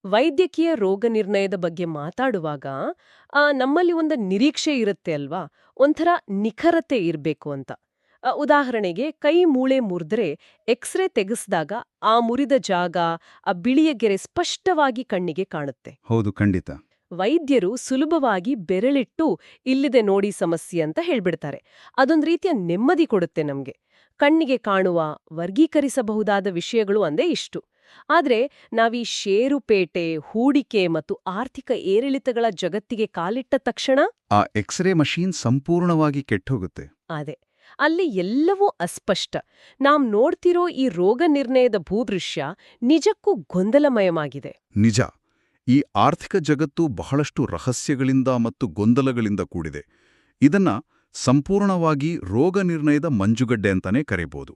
ವೈದ್ಯಕೀಯ ರೋಗ ನಿರ್ಣಯದ ಬಗ್ಗೆ ಮಾತಾಡುವಾಗ ನಮ್ಮಲ್ಲಿ ಒಂದು ನಿರೀಕ್ಷೆ ಇರುತ್ತೆ ಅಲ್ವಾ? ಒಂಥರ ನಿಖರತೆ ಇರ್ಬೇಕು ಅಂತ. ಉದಾಹರಣೆಗೆ ಕೈ ಮೂಳೆ ಮುರಿದ್ರೆ ಎಕ್ಸ್‌ರೇ ತೆಗೆಸ್ದಾಗ ಆ ಮುರಿದ ಜಾಗ, ಆ ಬಿಳಿಯ ಗೆರೆ ಸ್ಪಷ್ಟವಾಗಿ ಕಣ್ಣಿಗೆ ಕಾಣುತ್ತೆ. ಹೌದು, ಖಂಡಿತ. ವೈದ್ಯರು ಸುಲಭವಾಗಿ ಬೆರಳಿಟ್ಟು ಇಲ್ಲಿದೆ ನೋಡಿ ಸಮಸ್ಯೆ ಅಂತ ಹೇಳ್ಬಿಡ್ತಾರೆ. ಅದೊಂದ್ ರೀತಿಯ ನೆಮ್ಮದಿ ಕೊಡುತ್ತೆ ನಮ್ಗೆ. ಕಣ್ಣಿಗೆ ಕಾಣುವ, ವರ್ಗೀಕರಿಸಬಹುದಾದ ವಿಷಯಗಳು ಅಂದೇ ಇಷ್ಟು. ಆದ್ರೆ ನಾವೀ ಷೇರುಪೇಟೆ, ಹೂಡಿಕೆ ಮತ್ತು ಆರ್ಥಿಕ ಏರಿಳಿತಗಳ ಜಗತ್ತಿಗೆ ಕಾಲಿಟ್ಟ ತಕ್ಷಣ ಆ ಎಕ್ಸ್ರೇ ಮಷೀನ್ ಸಂಪೂರ್ಣವಾಗಿ ಕೆಟ್ಟೋಗುತ್ತೆ. ಅದೇ, ಅಲ್ಲಿ ಎಲ್ಲವೂ ಅಸ್ಪಷ್ಟ. ನಾವ್ ನೋಡ್ತಿರೋ ಈ ರೋಗ ನಿರ್ಣಯದ ಭೂದೃಶ್ಯ ನಿಜಕ್ಕೂ ಗೊಂದಲಮಯವಾಗಿದೆ. ನಿಜ. ಈ ಆರ್ಥಿಕ ಜಗತ್ತು ಬಹಳಷ್ಟು ರಹಸ್ಯಗಳಿಂದ ಮತ್ತು ಗೊಂದಲಗಳಿಂದ ಕೂಡಿದೆ. ಇದನ್ನ ಸಂಪೂರ್ಣವಾಗಿ ರೋಗ ನಿರ್ಣಯದ ಮಂಜುಗಡ್ಡೆ ಅಂತಾನೆ ಕರೆಯಬಹುದು.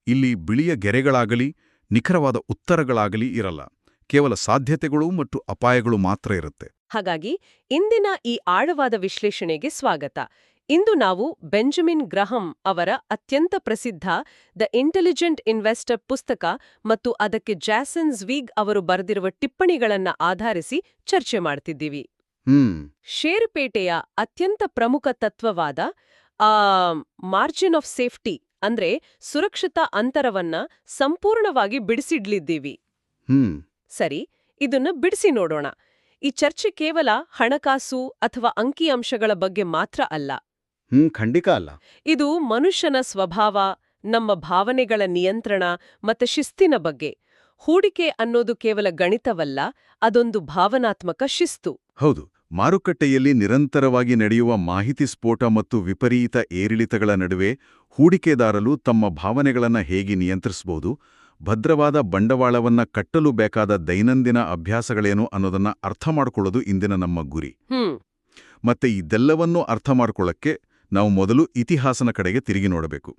ಇಲ್ಲಿ ಬಿಳಿಯ ಗೆರೆಗಳಾಗಲಿ ನಿಖರವಾದ ಉತ್ತರಗಳಾಗಲಿ ಇರಲ್ಲ. ಕೇವಲ ಸಾಧ್ಯತೆಗಳು ಮತ್ತು ಅಪಾಯಗಳು ಮಾತ್ರ ಇರುತ್ತೆ. ಹಾಗಾಗಿ ಇಂದಿನ ಈ ಆಳವಾದ ವಿಶ್ಲೇಷಣೆಗೆ ಸ್ವಾಗತ. ಇಂದು ನಾವು ಬೆಂಜಮಿನ್ ಗ್ರಹಂ ಅವರ ಅತ್ಯಂತ ಪ್ರಸಿದ್ಧ ದ ಇಂಟೆಲಿಜೆಂಟ್ ಇನ್ವೆಸ್ಟರ್ ಪುಸ್ತಕ ಮತ್ತು ಅದಕ್ಕೆ ಜಾಸನ್ ಝ್ವಿಗ್ ಅವರು ಬರೆದಿರುವ ಟಿಪ್ಪಣಿಗಳನ್ನ ಆಧರಿಸಿ ಚರ್ಚೆ ಮಾಡ್ತಿದ್ದೀವಿ. ಷೇರುಪೇಟೆಯ ಅತ್ಯಂತ ಪ್ರಮುಖ ತತ್ವವಾದ ಮಾರ್ಜಿನ್ ಆಫ್ ಸೇಫ್ಟಿ ಅಂದ್ರೆ ಸುರಕ್ಷತಾ ಅಂತರವನ್ನ ಸಂಪೂರ್ಣವಾಗಿ ಬಿಡಿಸಿಡ್ಲಿದ್ದೀವಿ. ಸರಿ, ಇದನ್ನ ಬಿಡಿಸಿ ನೋಡೋಣ. ಈ ಚರ್ಚೆ ಕೇವಲ ಹಣಕಾಸು ಅಥವಾ ಅಂಕಿಅಂಶಗಳ ಬಗ್ಗೆ ಮಾತ್ರ ಅಲ್ಲ. ಖಂಡಿತ ಅಲ್ಲ. ಇದು ಮನುಷ್ಯನ ಸ್ವಭಾವ, ನಮ್ಮ ಭಾವನೆಗಳ ನಿಯಂತ್ರಣ ಮತ್ತೆ ಶಿಸ್ತಿನ ಬಗ್ಗೆ. ಹೂಡಿಕೆ ಅನ್ನೋದು ಕೇವಲ ಗಣಿತವಲ್ಲ, ಅದೊಂದು ಭಾವನಾತ್ಮಕ ಶಿಸ್ತು. ಹೌದು. ಮಾರುಕಟ್ಟೆಯಲ್ಲಿ ನಿರಂತರವಾಗಿ ನಡೆಯುವ ಮಾಹಿತಿ ಸ್ಫೋಟ ಮತ್ತು ವಿಪರೀತ ಏರಿಳಿತಗಳ ನಡುವೆ ಹೂಡಿಕೆದಾರರು ತಮ್ಮ ಭಾವನೆಗಳನ್ನು ಹೇಗೆ ನಿಯಂತ್ರಿಸಬಹುದು, ಭದ್ರವಾದ ಬಂಡವಾಳವನ್ನ ಕಟ್ಟಲು ಬೇಕಾದ ದೈನಂದಿನ ಅಭ್ಯಾಸಗಳೇನು ಅನ್ನೋದನ್ನ ಅರ್ಥ ಮಾಡ್ಕೊಳ್ಳೋದು ಇಂದಿನ ನಮ್ಮ ಗುರಿ. ಮತ್ತೆ ಇದೆಲ್ಲವನ್ನೂ ಅರ್ಥ ಮಾಡ್ಕೊಳ್ಳಕ್ಕೆ ನಾವು ಮೊದಲು ಇತಿಹಾಸನ ಕಡೆಗೆ ತಿರುಗಿ ನೋಡಬೇಕು.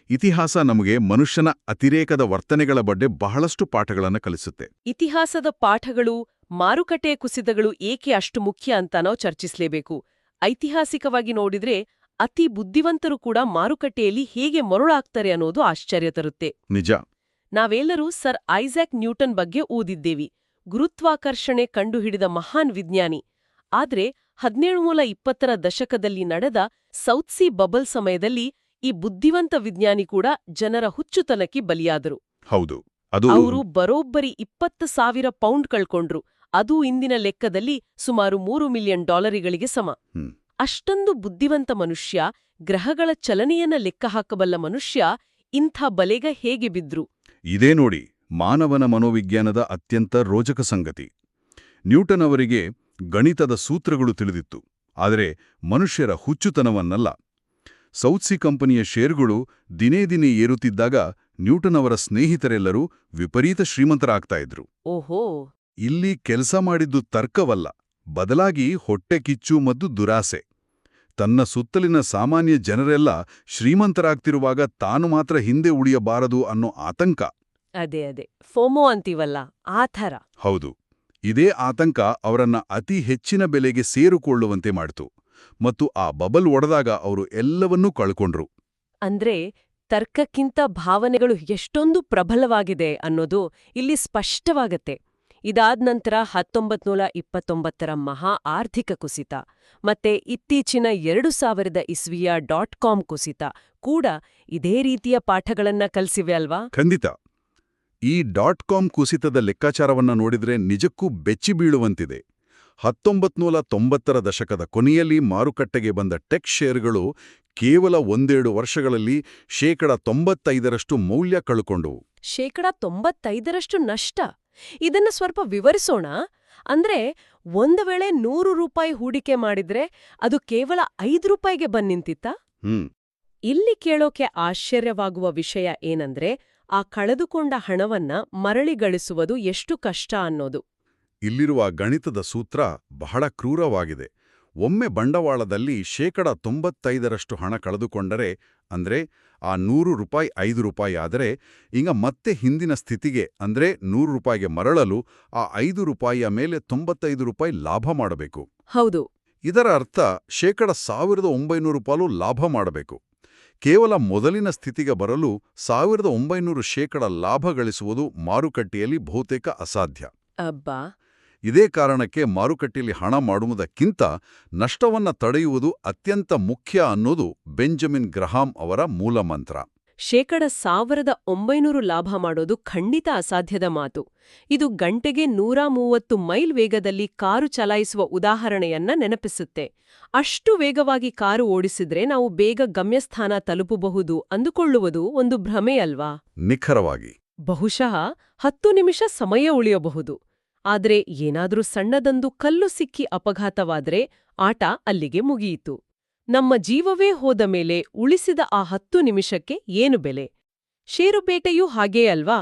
ಇತಿಹಾಸ ನಮಗೆ ಮನುಷ್ಯನ ಅತಿರೇಕದ ವರ್ತನೆಗಳ ಬಗ್ಗೆ ಬಹಳಷ್ಟು ಪಾಠಗಳನ್ನು ಕಲಿಸುತ್ತೆ. ಇತಿಹಾಸದ ಪಾಠಗಳು, ಮಾರುಕಟ್ಟೆ ಕುಸಿತಗಳು ಏಕೆ ಅಷ್ಟು ಮುಖ್ಯ ಅಂತ ನಾವು ಚರ್ಚಿಸಲೇಬೇಕು. ಐತಿಹಾಸಿಕವಾಗಿ ನೋಡಿದ್ರೆ ಅತಿ ಬುದ್ಧಿವಂತರು ಕೂಡ ಮಾರುಕಟ್ಟೆಯಲ್ಲಿ ಹೇಗೆ ಮರುಳಾಗ್ತಾರೆ ಅನ್ನೋದು ಆಶ್ಚರ್ಯ ತರುತ್ತೆ. ನಿಜ. ನಾವೆಲ್ಲರೂ ಸರ್ ಐಸಾಕ್ ನ್ಯೂಟನ್ ಬಗ್ಗೆ ಓದಿದ್ದೇವಿ. ಗುರುತ್ವಾಕರ್ಷಣೆ ಕಂಡುಹಿಡಿದ ಮಹಾನ್ ವಿಜ್ಞಾನಿ. ಆದ್ರೆ 1720ರ ದಶಕದಲ್ಲಿ ನಡೆದ ಸೌತ್ ಸೀ ಬಬಲ್ ಸಮಯದಲ್ಲಿ ಈ ಬುದ್ಧಿವಂತ ವಿಜ್ಞಾನಿ ಕೂಡ ಜನರ ಹುಚ್ಚುತನಕ್ಕೆ ಬಲಿಯಾದರು. ಹೌದು, ಅವರು ಬರೋಬ್ಬರಿ 20,000 ಪೌಂಡ್ ಕಳ್ಕೊಂಡ್ರು. ಅದು ಇಂದಿನ ಲೆಕ್ಕದಲ್ಲಿ ಸುಮಾರು $3 ಮಿಲಿಯನ್ ಸಮ. ಅಷ್ಟೊಂದು ಬುದ್ಧಿವಂತ ಮನುಷ್ಯ, ಗ್ರಹಗಳ ಚಲನೆಯನ್ನ ಲೆಕ್ಕ ಹಾಕಬಲ್ಲ ಮನುಷ್ಯ ಇಂಥ ಬಲೆಗೆ ಹೇಗೆ ಬಿದ್ರು? ಇದೇ ನೋಡಿ ಮಾನವನ ಮನೋವಿಜ್ಞಾನದ ಅತ್ಯಂತ ರೋಚಕ ಸಂಗತಿ. ನ್ಯೂಟನ್ ಅವರಿಗೆ ಗಣಿತದ ಸೂತ್ರಗಳು ತಿಳಿದಿತ್ತು, ಆದರೆ ಮನುಷ್ಯರ ಹುಚ್ಚುತನವನ್ನಲ್ಲ. ಸೌತ್ ಸಿ ಕಂಪನಿಯ ಷೇರುಗಳು ದಿನೇ ದಿನೇ ಏರುತ್ತಿದ್ದಾಗ ನ್ಯೂಟನ್ ಅವರ ಸ್ನೇಹಿತರೆಲ್ಲರೂ ವಿಪರೀತ ಶ್ರೀಮಂತರಾಗ್ತಾ ಇದ್ರು. ಓಹೋ, ಇಲ್ಲಿ ಕೆಲಸ ಮಾಡಿದ್ದು ತರ್ಕವಲ್ಲ, ಬದಲಾಗಿ ಹೊಟ್ಟೆ ಕಿಚ್ಚು ಮತ್ತು ದುರಾಸೆ. ತನ್ನ ಸುತ್ತಲಿನ ಸಾಮಾನ್ಯ ಜನರೆಲ್ಲ ಶ್ರೀಮಂತರಾಗ್ತಿರುವಾಗ ತಾನು ಮಾತ್ರ ಹಿಂದೆ ಉಳಿಯಬಾರದು ಅನ್ನೋ ಆತಂಕ. ಅದೇ ಫೋಮೋ ಅಂತೀವಲ್ಲ, ಆ ಥರ. ಹೌದು. ಇದೇ ಆತಂಕ ಅವರನ್ನ ಅತಿ ಹೆಚ್ಚಿನ ಬೆಲೆಗೆ ಸೇರಿಕೊಳ್ಳುವಂತೆ ಮಾಡಿತು ಮತ್ತು ಆ ಬಬಲ್ ಒಡೆದಾಗ ಅವರು ಎಲ್ಲವನ್ನೂ ಕಳ್ಕೊಂಡ್ರು. ಅಂದ್ರೆ ತರ್ಕಕ್ಕಿಂತ ಭಾವನೆಗಳು ಎಷ್ಟೊಂದು ಪ್ರಬಲವಾಗಿದೆ ಅನ್ನೋದು ಇಲ್ಲಿ ಸ್ಪಷ್ಟವಾಗತ್ತೆ. ಇದಾದ ನಂತರ 1929ರ ಮಹಾ ಆರ್ಥಿಕ ಕುಸಿತ ಮತ್ತೆ ಇತ್ತೀಚಿನ 2000 ಇಸ್ವಿಯ .com ಕುಸಿತ ಕೂಡ ಇದೇ ರೀತಿಯ ಪಾಠಗಳನ್ನ ಕಲಿಸಿವೆ ಅಲ್ವಾ? ಖಂಡಿತ. ಈ .com ಕುಸಿತದ ಲೆಕ್ಕಾಚಾರವನ್ನ ನೋಡಿದ್ರೆ ನಿಜಕ್ಕೂ ಬೆಚ್ಚಿ ಬೀಳುವಂತಿದೆ. 1990ರ ದಶಕದ ಕೊನೆಯಲ್ಲಿ ಮಾರುಕಟ್ಟೆಗೆ ಬಂದ ಟೆಕ್ ಷೇರುಗಳು ಕೇವಲ ಒಂದೆರಡು ವರ್ಷಗಳಲ್ಲಿ 95% ಮೌಲ್ಯ ಕಳ್ಕೊಂಡವು. 95% ನಷ್ಟ? ಇದನ್ನ ಸ್ವಲ್ಪ ವಿವರಿಸೋಣ. ಅಂದ್ರೆ ಒಂದು ವೇಳೆ ₹100 ಹೂಡಿಕೆ ಮಾಡಿದ್ರೆ ಅದು ಕೇವಲ ₹5ಗೆ ಬಂದ್ ನಿಂತಿತ್ತಾ? ಇಲ್ಲಿ ಕೇಳೋಕೆ ಆಶ್ಚರ್ಯವಾಗುವ ವಿಷಯ ಏನಂದ್ರೆ ಆ ಕಳೆದುಕೊಂಡ ಹಣವನ್ನ ಮರಳಿ ಗಳಿಸುವುದು ಎಷ್ಟು ಕಷ್ಟ ಅನ್ನೋದು. ಇಲ್ಲಿರುವ ಗಣಿತದ ಸೂತ್ರ ಬಹಳ ಕ್ರೂರವಾಗಿದೆ. ಒಮ್ಮೆ ಬಂಡವಾಳದಲ್ಲಿ 95% ಹಣ ಕಳೆದುಕೊಂಡರೆ, ಅಂದ್ರೆ ಆ ₹100 ₹5 ಆದರೆ, ಈಗ ಮತ್ತೆ ಹಿಂದಿನ ಸ್ಥಿತಿಗೆ ಅಂದ್ರೆ ₹100ಗೆ ಮರಳಲು ಆ ₹5 ಮೇಲೆ ₹95 ಲಾಭ ಮಾಡಬೇಕು. ಹೌದು. ಇದರ ಅರ್ಥ ₹1900 ಲಾಭ ಮಾಡಬೇಕು. ಕೇವಲ ಮೊದಲಿನ ಸ್ಥಿತಿಗೆ ಬರಲು 1900% ಲಾಭ ಗಳಿಸುವುದು ಮಾರುಕಟ್ಟೆಯಲ್ಲಿ ಬಹುತೇಕ ಅಸಾಧ್ಯ. ಅಬ್ಬಾ. ಇದೇ ಕಾರಣಕ್ಕೆ ಮಾರುಕಟ್ಟೆಯಲ್ಲಿ ಹಣ ಮಾಡುವುದಕ್ಕಿಂತ ನಷ್ಟವನ್ನ ತಡೆಯುವುದು ಅತ್ಯಂತ ಮುಖ್ಯ ಅನ್ನೋದು ಬೆಂಜಮಿನ್ ಗ್ರಹಾಂ ಅವರ ಮೂಲಮಂತ್ರ. 1900 ಲಾಭ ಮಾಡೋದು ಖಂಡಿತ ಅಸಾಧ್ಯದ ಮಾತು. ಇದು ಗಂಟೆಗೆ 130 ಮೈಲ್ ವೇಗದಲ್ಲಿ ಕಾರು ಚಲಾಯಿಸುವ ಉದಾಹರಣೆಯನ್ನ ನೆನಪಿಸುತ್ತೆ. ಅಷ್ಟು ವೇಗವಾಗಿ ಕಾರು ಓಡಿಸಿದ್ರೆ ನಾವು ಬೇಗ ಗಮ್ಯಸ್ಥಾನ ತಲುಪಬಹುದು ಅಂದುಕೊಳ್ಳುವುದು ಒಂದು ಭ್ರಮೆಯಲ್ವಾ? ನಿಖರವಾಗಿ. ಬಹುಶಃ 10 ನಿಮಿಷ ಸಮಯ ಉಳಿಯಬಹುದು. ಆದ್ರೆ ಏನಾದ್ರೂ ಸಣ್ಣದೊಂದು ಕಲ್ಲು ಸಿಕ್ಕಿ ಅಪಘಾತವಾದ್ರೆ ಆಟ ಅಲ್ಲಿಗೆ ಮುಗಿಯಿತು. ನಮ್ಮ ಜೀವವೇ ಹೋದ ಮೇಲೆ ಉಳಿಸಿದ ಆ 10 ನಿಮಿಷಕ್ಕೆ ಏನು ಬೆಲೆ? ಷೇರುಪೇಟೆಯೂ ಹಾಗೇ ಅಲ್ವಾ?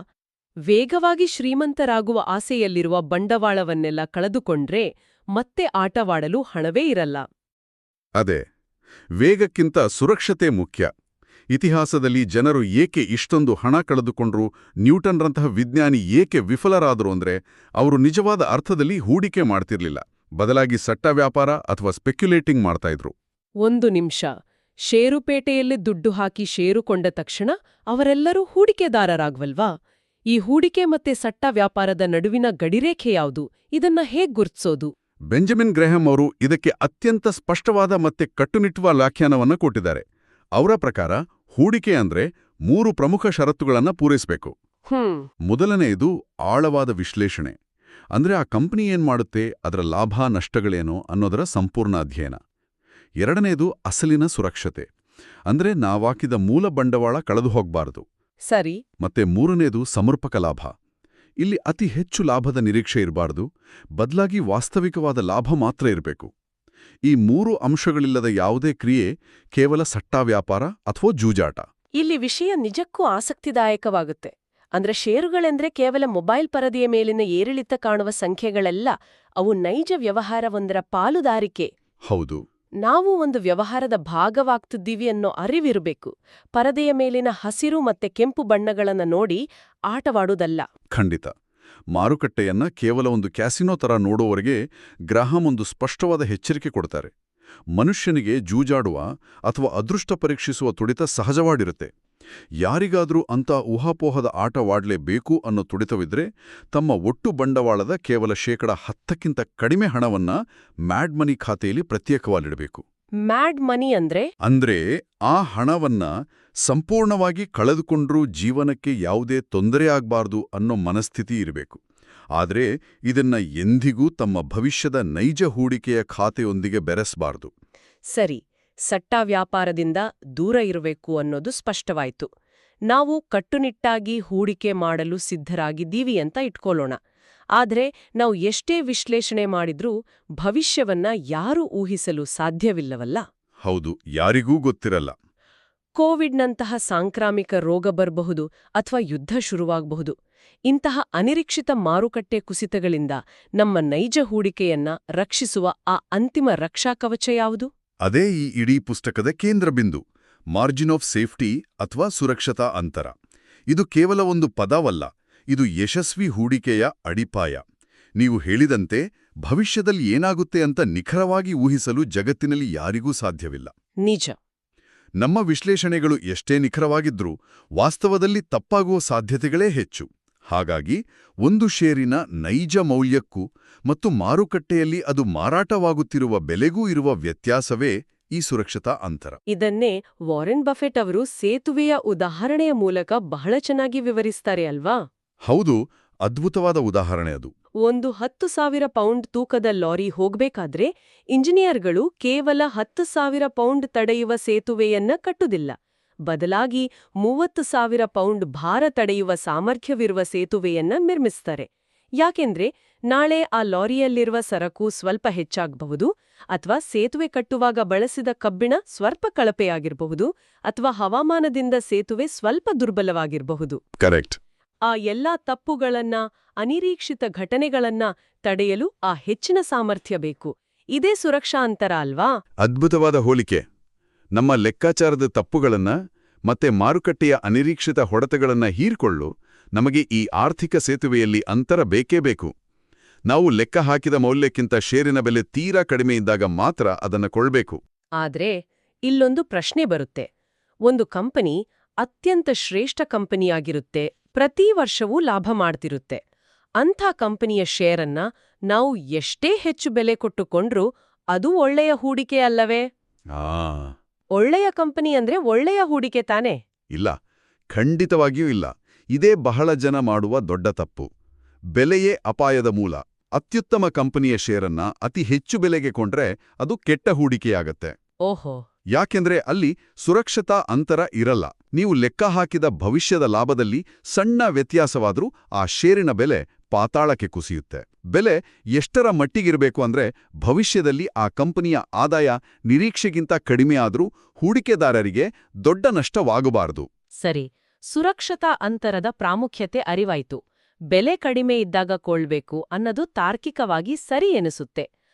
ವೇಗವಾಗಿ ಶ್ರೀಮಂತರಾಗುವ ಆಸೆಯಲ್ಲಿರುವ ಬಂಡವಾಳವನ್ನೆಲ್ಲ ಕಳೆದುಕೊಂಡ್ರೆ ಮತ್ತೆ ಆಟವಾಡಲು ಹಣವೇ ಇರಲ್ಲ. ಅದೇ, ವೇಗಕ್ಕಿಂತ ಸುರಕ್ಷತೆ ಮುಖ್ಯ. ಇತಿಹಾಸದಲ್ಲಿ ಜನರು ಏಕೆ ಇಷ್ಟೊಂದು ಹಣ ಕಳೆದುಕೊಂಡ್ರು, ನ್ಯೂಟನ್ರಂತಹ ವಿಜ್ಞಾನಿ ಏಕೆ ವಿಫಲರಾದರು ಅಂದ್ರೆ ಅವರು ನಿಜವಾದ ಅರ್ಥದಲ್ಲಿ ಹೂಡಿಕೆ ಮಾಡ್ತಿರ್ಲಿಲ್ಲ. ಬದಲಾಗಿ ಸಟ್ಟ ವ್ಯಾಪಾರ ಅಥವಾ ಸ್ಪೆಕ್ಯುಲೇಟಿಂಗ್ ಮಾಡ್ತಾ ಇದ್ರು. ಒಂದು ನಿಮಿಷ. ಷೇರುಪೇಟೆಯಲ್ಲಿ ದುಡ್ಡು ಹಾಕಿ ಷೇರು ಕೊಂಡ ತಕ್ಷಣ ಅವರೆಲ್ಲರೂ ಹೂಡಿಕೆದಾರರಾಗ್ವಲ್ವಾ? ಈ ಹೂಡಿಕೆ ಮತ್ತೆ ಸಟ್ಟ ವ್ಯಾಪಾರದ ನಡುವಿನ ಗಡಿರೇಖೆ ಯಾವುದು? ಇದನ್ನ ಹೇಗ್ ಗುರ್ತಿಸೋದು? ಬೆಂಜಮಿನ್ ಗ್ರಹಾಂ ಅವರು ಇದಕ್ಕೆ ಅತ್ಯಂತ ಸ್ಪಷ್ಟವಾದ ಮತ್ತೆ ಕಟ್ಟುನಿಟ್ಟುವ ವ್ಯಾಖ್ಯಾನವನ್ನ ಕೊಟ್ಟಿದ್ದಾರೆ. ಅವರ ಪ್ರಕಾರ ಹೂಡಿಕೆ ಅಂದ್ರೆ 3 ಪ್ರಮುಖ ಷರತ್ತುಗಳನ್ನ ಪೂರೈಸಬೇಕು. ಮೊದಲನೆಯದು ಆಳವಾದ ವಿಶ್ಲೇಷಣೆ. ಅಂದ್ರೆ ಆ ಕಂಪನಿ ಏನ್ ಮಾಡುತ್ತೆ, ಅದರ ಲಾಭ ನಷ್ಟಗಳೇನೋ ಅನ್ನೋದರ ಸಂಪೂರ್ಣ ಅಧ್ಯಯನ. ಎರಡನೇದು ಅಸಲಿನ ಸುರಕ್ಷತೆ. ಅಂದ್ರೆ ನಾವಾಕಿದ ಮೂಲ ಬಂಡವಾಳ ಕಳೆದು ಹೋಗ್ಬಾರದು. ಸರಿ. ಮತ್ತೆ ಮೂರನೇದು ಸಮರ್ಪಕ ಲಾಭ. ಇಲ್ಲಿ ಅತಿ ಹೆಚ್ಚು ಲಾಭದ ನಿರೀಕ್ಷೆ ಇರಬಾರದು, ಬದಲಾಗಿ ವಾಸ್ತವಿಕವಾದ ಲಾಭ ಮಾತ್ರ ಇರಬೇಕು. ಈ 3 ಅಂಶಗಳಿಲ್ಲದ ಯಾವುದೇ ಕ್ರಿಯೆ ಕೇವಲ ಸಟ್ಟಾ ವ್ಯಾಪಾರ ಅಥವಾ ಜೂಜಾಟ. ಇಲ್ಲಿ ವಿಷಯ ನಿಜಕ್ಕೂ ಆಸಕ್ತಿದಾಯಕವಾಗುತ್ತೆ. ಅಂದ್ರೆ ಷೇರುಗಳೆಂದ್ರೆ ಕೇವಲ ಮೊಬೈಲ್ ಪರದೆಯ ಮೇಲಿನ ಏರಿಳಿತ ಕಾಣುವ ಸಂಖ್ಯೆಗಳಲ್ಲ, ಅವು ನೈಜ ವ್ಯವಹಾರವೊಂದರ ಪಾಲುದಾರಿಕೆ. ಹೌದು. ನಾವು ಒಂದು ವ್ಯವಹಾರದ ಭಾಗವಾಗ್ತಿದ್ದೀವಿ ಅನ್ನೋ ಅರಿವಿರಬೇಕು. ಪರದೆಯ ಮೇಲಿನ ಹಸಿರು ಮತ್ತೆ ಕೆಂಪು ಬಣ್ಣಗಳನ್ನ ನೋಡಿ ಆಟವಾಡುವುದಲ್ಲ. ಖಂಡಿತ. ಮಾರುಕಟ್ಟೆಯನ್ನ ಕೇವಲ ಒಂದು ಕ್ಯಾಸಿನೋ ತರ ನೋಡುವವರೆಗೆ ಗ್ರಹಾಂ ಒಂದು ಸ್ಪಷ್ಟವಾದ ಎಚ್ಚರಿಕೆ ಕೊಡ್ತಾರೆ. ಮನುಷ್ಯನಿಗೆ ಜೂಜಾಡುವ ಅಥವಾ ಅದೃಷ್ಟ ಪರೀಕ್ಷಿಸುವ ತುಡಿತ ಸಹಜವಾಗಿರುತ್ತೆ. ಯಾರಿಗಾದ್ರೂ ಅಂಥ ಊಹಾಪೋಹದ ಆಟವಾಡ್ಲೇಬೇಕು ಅನ್ನೋ ತುಡಿತವಿದ್ರೆ ತಮ್ಮ ಒಟ್ಟು ಬಂಡವಾಳದ ಕೇವಲ 10% ಕಡಿಮೆ ಹಣವನ್ನ ಮ್ಯಾಡ್ ಮನಿ ಖಾತೆಯಲ್ಲಿ ಪ್ರತ್ಯೇಕವಾಗಿಡಬೇಕು. ಮ್ಯಾಡ್ ಮನಿ ಅಂದ್ರೆ ಆ ಹಣವನ್ನ ಸಂಪೂರ್ಣವಾಗಿ ಕಳೆದುಕೊಂಡ್ರೂ ಜೀವನಕ್ಕೆ ಯಾವುದೇ ತೊಂದರೆ ಆಗ್ಬಾರ್ದು ಅನ್ನೋ ಮನಸ್ಥಿತಿ ಇರಬೇಕು. ಆದರೆ ಇದನ್ನ ಎಂದಿಗೂ ತಮ್ಮ ಭವಿಷ್ಯದ ನೈಜ ಹೂಡಿಕೆಯ ಖಾತೆಯೊಂದಿಗೆ ಬೆರೆಸಬಾರ್ದು. ಸರಿ. ಸಟ್ಟ ವ್ಯಾಪಾರದಿಂದ ದೂರ ಇರಬೇಕು ಅನ್ನೋದು ಸ್ಪಷ್ಟವಾಯ್ತು. ನಾವು ಕಟ್ಟುನಿಟ್ಟಾಗಿ ಹೂಡಿಕೆ ಮಾಡಲು ಸಿದ್ಧರಾಗಿದ್ದೀವಿ ಅಂತ ಇಟ್ಕೊಳ್ಳೋಣ. ಆದ್ರೆ ನಾವು ಎಷ್ಟೇ ವಿಶ್ಲೇಷಣೆ ಮಾಡಿದ್ರೂ ಭವಿಷ್ಯವನ್ನ ಯಾರೂ ಊಹಿಸಲು ಸಾಧ್ಯವಿಲ್ಲವಲ್ಲ? ಹೌದು, ಯಾರಿಗೂ ಗೊತ್ತಿರಲ್ಲ. ಕೋವಿಡ್ನಂತಹ ಸಾಂಕ್ರಾಮಿಕ ರೋಗ ಬರಬಹುದು ಅಥವಾ ಯುದ್ಧ ಶುರುವಾಗಬಹುದು. ಇಂತಹ ಅನಿರೀಕ್ಷಿತ ಮಾರುಕಟ್ಟೆ ಕುಸಿತಗಳಿಂದ ನಮ್ಮ ನೈಜ ಹೂಡಿಕೆಯನ್ನ ರಕ್ಷಿಸುವ ಆ ಅಂತಿಮ ರಕ್ಷಾ ಕವಚ ಯಾವುದು? ಅದೇ ಈ ಇಡೀ ಪುಸ್ತಕದ ಕೇಂದ್ರ ಬಿಂದು, ಮಾರ್ಜಿನ್ ಆಫ್ ಸೇಫ್ಟಿ ಅಥವಾ ಸುರಕ್ಷತಾ ಅಂತರ. ಇದು ಕೇವಲ ಒಂದು ಪದವಲ್ಲ, ಇದು ಯಶಸ್ವಿ ಹೂಡಿಕೆಯ ಅಡಿಪಾಯ. ನೀವು ಹೇಳಿದಂತೆ ಭವಿಷ್ಯದಲ್ಲಿ ಏನಾಗುತ್ತೆ ಅಂತ ನಿಖರವಾಗಿ ಊಹಿಸಲು ಜಗತ್ತಿನಲ್ಲಿ ಯಾರಿಗೂ ಸಾಧ್ಯವಿಲ್ಲ. ನಿಜ. ನಮ್ಮ ವಿಶ್ಲೇಷಣೆಗಳು ಎಷ್ಟೇ ನಿಖರವಾಗಿದ್ರೂ ವಾಸ್ತವದಲ್ಲಿ ತಪ್ಪಾಗುವ ಸಾಧ್ಯತೆಗಳೇ ಹೆಚ್ಚು. ಹಾಗಾಗಿ ಒಂದು ಷೇರಿನ ನೈಜ ಮೌಲ್ಯಕ್ಕೂ ಮತ್ತು ಮಾರುಕಟ್ಟೆಯಲ್ಲಿ ಅದು ಮಾರಾಟವಾಗುತ್ತಿರುವ ಬೆಲೆಗೂ ಇರುವ ವ್ಯತ್ಯಾಸವೇ ಈ ಸುರಕ್ಷತಾ ಅಂತರ. ಇದನ್ನೇ ವಾರೆನ್ ಬಫೆಟ್ ಅವರು ಸೇತುವೆಯ ಉದಾಹರಣೆಯ ಮೂಲಕ ಬಹಳ ಚೆನ್ನಾಗಿ ವಿವರಿಸ್ತಾರೆ ಅಲ್ವಾ? ಹೌದು, ಅದ್ಭುತವಾದ ಉದಾಹರಣೆ ಅದು. ಒಂದು 10,000 ಪೌಂಡ್ ತೂಕದ ಲಾರಿ ಹೋಗ್ಬೇಕಾದ್ರೆ ಇಂಜಿನಿಯರ್ಗಳು ಕೇವಲ 10,000 ಪೌಂಡ್ ತಡೆಯುವ ಸೇತುವೆಯನ್ನ ಕಟ್ಟುದಿಲ್ಲ. ಬದಲಾಗಿ 30,000 ಪೌಂಡ್ ಭಾರ ತಡೆಯುವ ಸಾಮರ್ಥ್ಯವಿರುವ ಸೇತುವೆಯನ್ನ ನಿರ್ಮಿಸ್ತಾರೆ. ಯಾಕೆಂದ್ರೆ ನಾಳೆ ಆ ಲಾರಿಯಲ್ಲಿರುವ ಸರಕು ಸ್ವಲ್ಪ ಹೆಚ್ಚಾಗಬಹುದು, ಅಥವಾ ಸೇತುವೆ ಕಟ್ಟುವಾಗ ಬಳಸಿದ ಕಬ್ಬಿಣ ಸ್ವಲ್ಪ ಕಳಪೆಯಾಗಿರಬಹುದು, ಅಥವಾ ಹವಾಮಾನದಿಂದ ಸೇತುವೆ ಸ್ವಲ್ಪ ದುರ್ಬಲವಾಗಿರಬಹುದು. ಕರೆಕ್ಟ್. ಆ ಎಲ್ಲಾ ತಪ್ಪುಗಳನ್ನ, ಅನಿರೀಕ್ಷಿತ ಘಟನೆಗಳನ್ನ ತಡೆಯಲು ಆ ಹೆಚ್ಚಿನ ಸಾಮರ್ಥ್ಯ ಬೇಕು. ಇದೇ ಸುರಕ್ಷಾ ಅಂತರ ಅಲ್ವಾ? ಅದ್ಭುತವಾದ ಹೋಲಿಕೆ. ನಮ್ಮ ಲೆಕ್ಕಾಚಾರದ ತಪ್ಪುಗಳನ್ನ ಮತ್ತೆ ಮಾರುಕಟ್ಟೆಯ ಅನಿರೀಕ್ಷಿತ ಹೊಡೆತಗಳನ್ನ ಹೀರ್ಕೊಳ್ಳು ನಮಗೆ ಈ ಆರ್ಥಿಕ ಸೇತುವೆಯಲ್ಲಿ ಅಂತರ ಬೇಕೇ ಬೇಕು. ನಾವು ಲೆಕ್ಕ ಹಾಕಿದ ಮೌಲ್ಯಕ್ಕಿಂತ ಷೇರಿನ ಬೆಲೆ ತೀರಾ ಕಡಿಮೆ ಇದ್ದಾಗ ಮಾತ್ರ ಅದನ್ನ ಕೊಳ್ಬೇಕು. ಆದ್ರೆ ಇಲ್ಲೊಂದು ಪ್ರಶ್ನೆ ಬರುತ್ತೆ. ಒಂದು ಕಂಪನಿ ಅತ್ಯಂತ ಶ್ರೇಷ್ಠ ಕಂಪನಿಯಾಗಿರುತ್ತೆ, ಪ್ರತಿ ವರ್ಷವೂ ಲಾಭ ಮಾಡ್ತಿರುತ್ತೆ. ಅಂಥ ಕಂಪನಿಯ ಷೇರನ್ನ ನಾವು ಎಷ್ಟೇ ಹೆಚ್ಚು ಬೆಲೆ ಕೊಟ್ಟುಕೊಂಡ್ರೂ ಅದು ಒಳ್ಳೆಯ ಹೂಡಿಕೆ ಅಲ್ಲವೇ? ಆ ಒಳ್ಳೆಯ ಕಂಪನಿ ಅಂದ್ರೆ ಒಳ್ಳೆಯ ಹೂಡಿಕೆ ತಾನೇ? ಇಲ್ಲ, ಖಂಡಿತವಾಗಿಯೂ ಇಲ್ಲ. ಇದೇ ಬಹಳ ಜನ ಮಾಡುವ ದೊಡ್ಡ ತಪ್ಪು. ಬೆಲೆಯೇ ಅಪಾಯದ ಮೂಲ. ಅತ್ಯುತ್ತಮ ಕಂಪನಿಯ ಷೇರನ್ನ ಅತಿ ಹೆಚ್ಚು ಬೆಲೆಗೆ ಕೊಂಡ್ರೆ ಅದು ಕೆಟ್ಟ ಹೂಡಿಕೆಯಾಗತ್ತೆ. ಓಹೋ. ಯಾಕೆಂದ್ರೆ ಅಲ್ಲಿ ಸುರಕ್ಷತಾ ಅಂತರ ಇರಲ್ಲ. ನೀವು ಲೆಕ್ಕ ಹಾಕಿದ ಭವಿಷ್ಯದ ಲಾಭದಲ್ಲಿ ಸಣ್ಣ ವ್ಯತ್ಯಾಸವಾದ್ರೂ ಆ ಷೇರಿನ ಬೆಲೆ ಪಾತಾಳಕ್ಕೆ ಕುಸಿಯುತ್ತೆ. ಬೆಲೆ ಎಷ್ಟರ ಮಟ್ಟಿಗಿರಬೇಕು ಅಂದ್ರೆ ಭವಿಷ್ಯದಲ್ಲಿ ಆ ಕಂಪನಿಯ ಆದಾಯ ನಿರೀಕ್ಷೆಗಿಂತ ಕಡಿಮೆ ಆದ್ರೂ ಹೂಡಿಕೆದಾರರಿಗೆ ದೊಡ್ಡ ನಷ್ಟವಾಗಬಾರದು. ಸರಿ, ಸುರಕ್ಷತಾ ಅಂತರದ ಪ್ರಾಮುಖ್ಯತೆ ಅರಿವಾಯ್ತು. ಬೆಲೆ ಕಡಿಮೆ ಇದ್ದಾಗ ಕೊಳ್ಳಬೇಕು ಅನ್ನೋದು ತಾರ್ಕಿಕವಾಗಿ ಸರಿ ಎನಿಸುತ್ತೆ.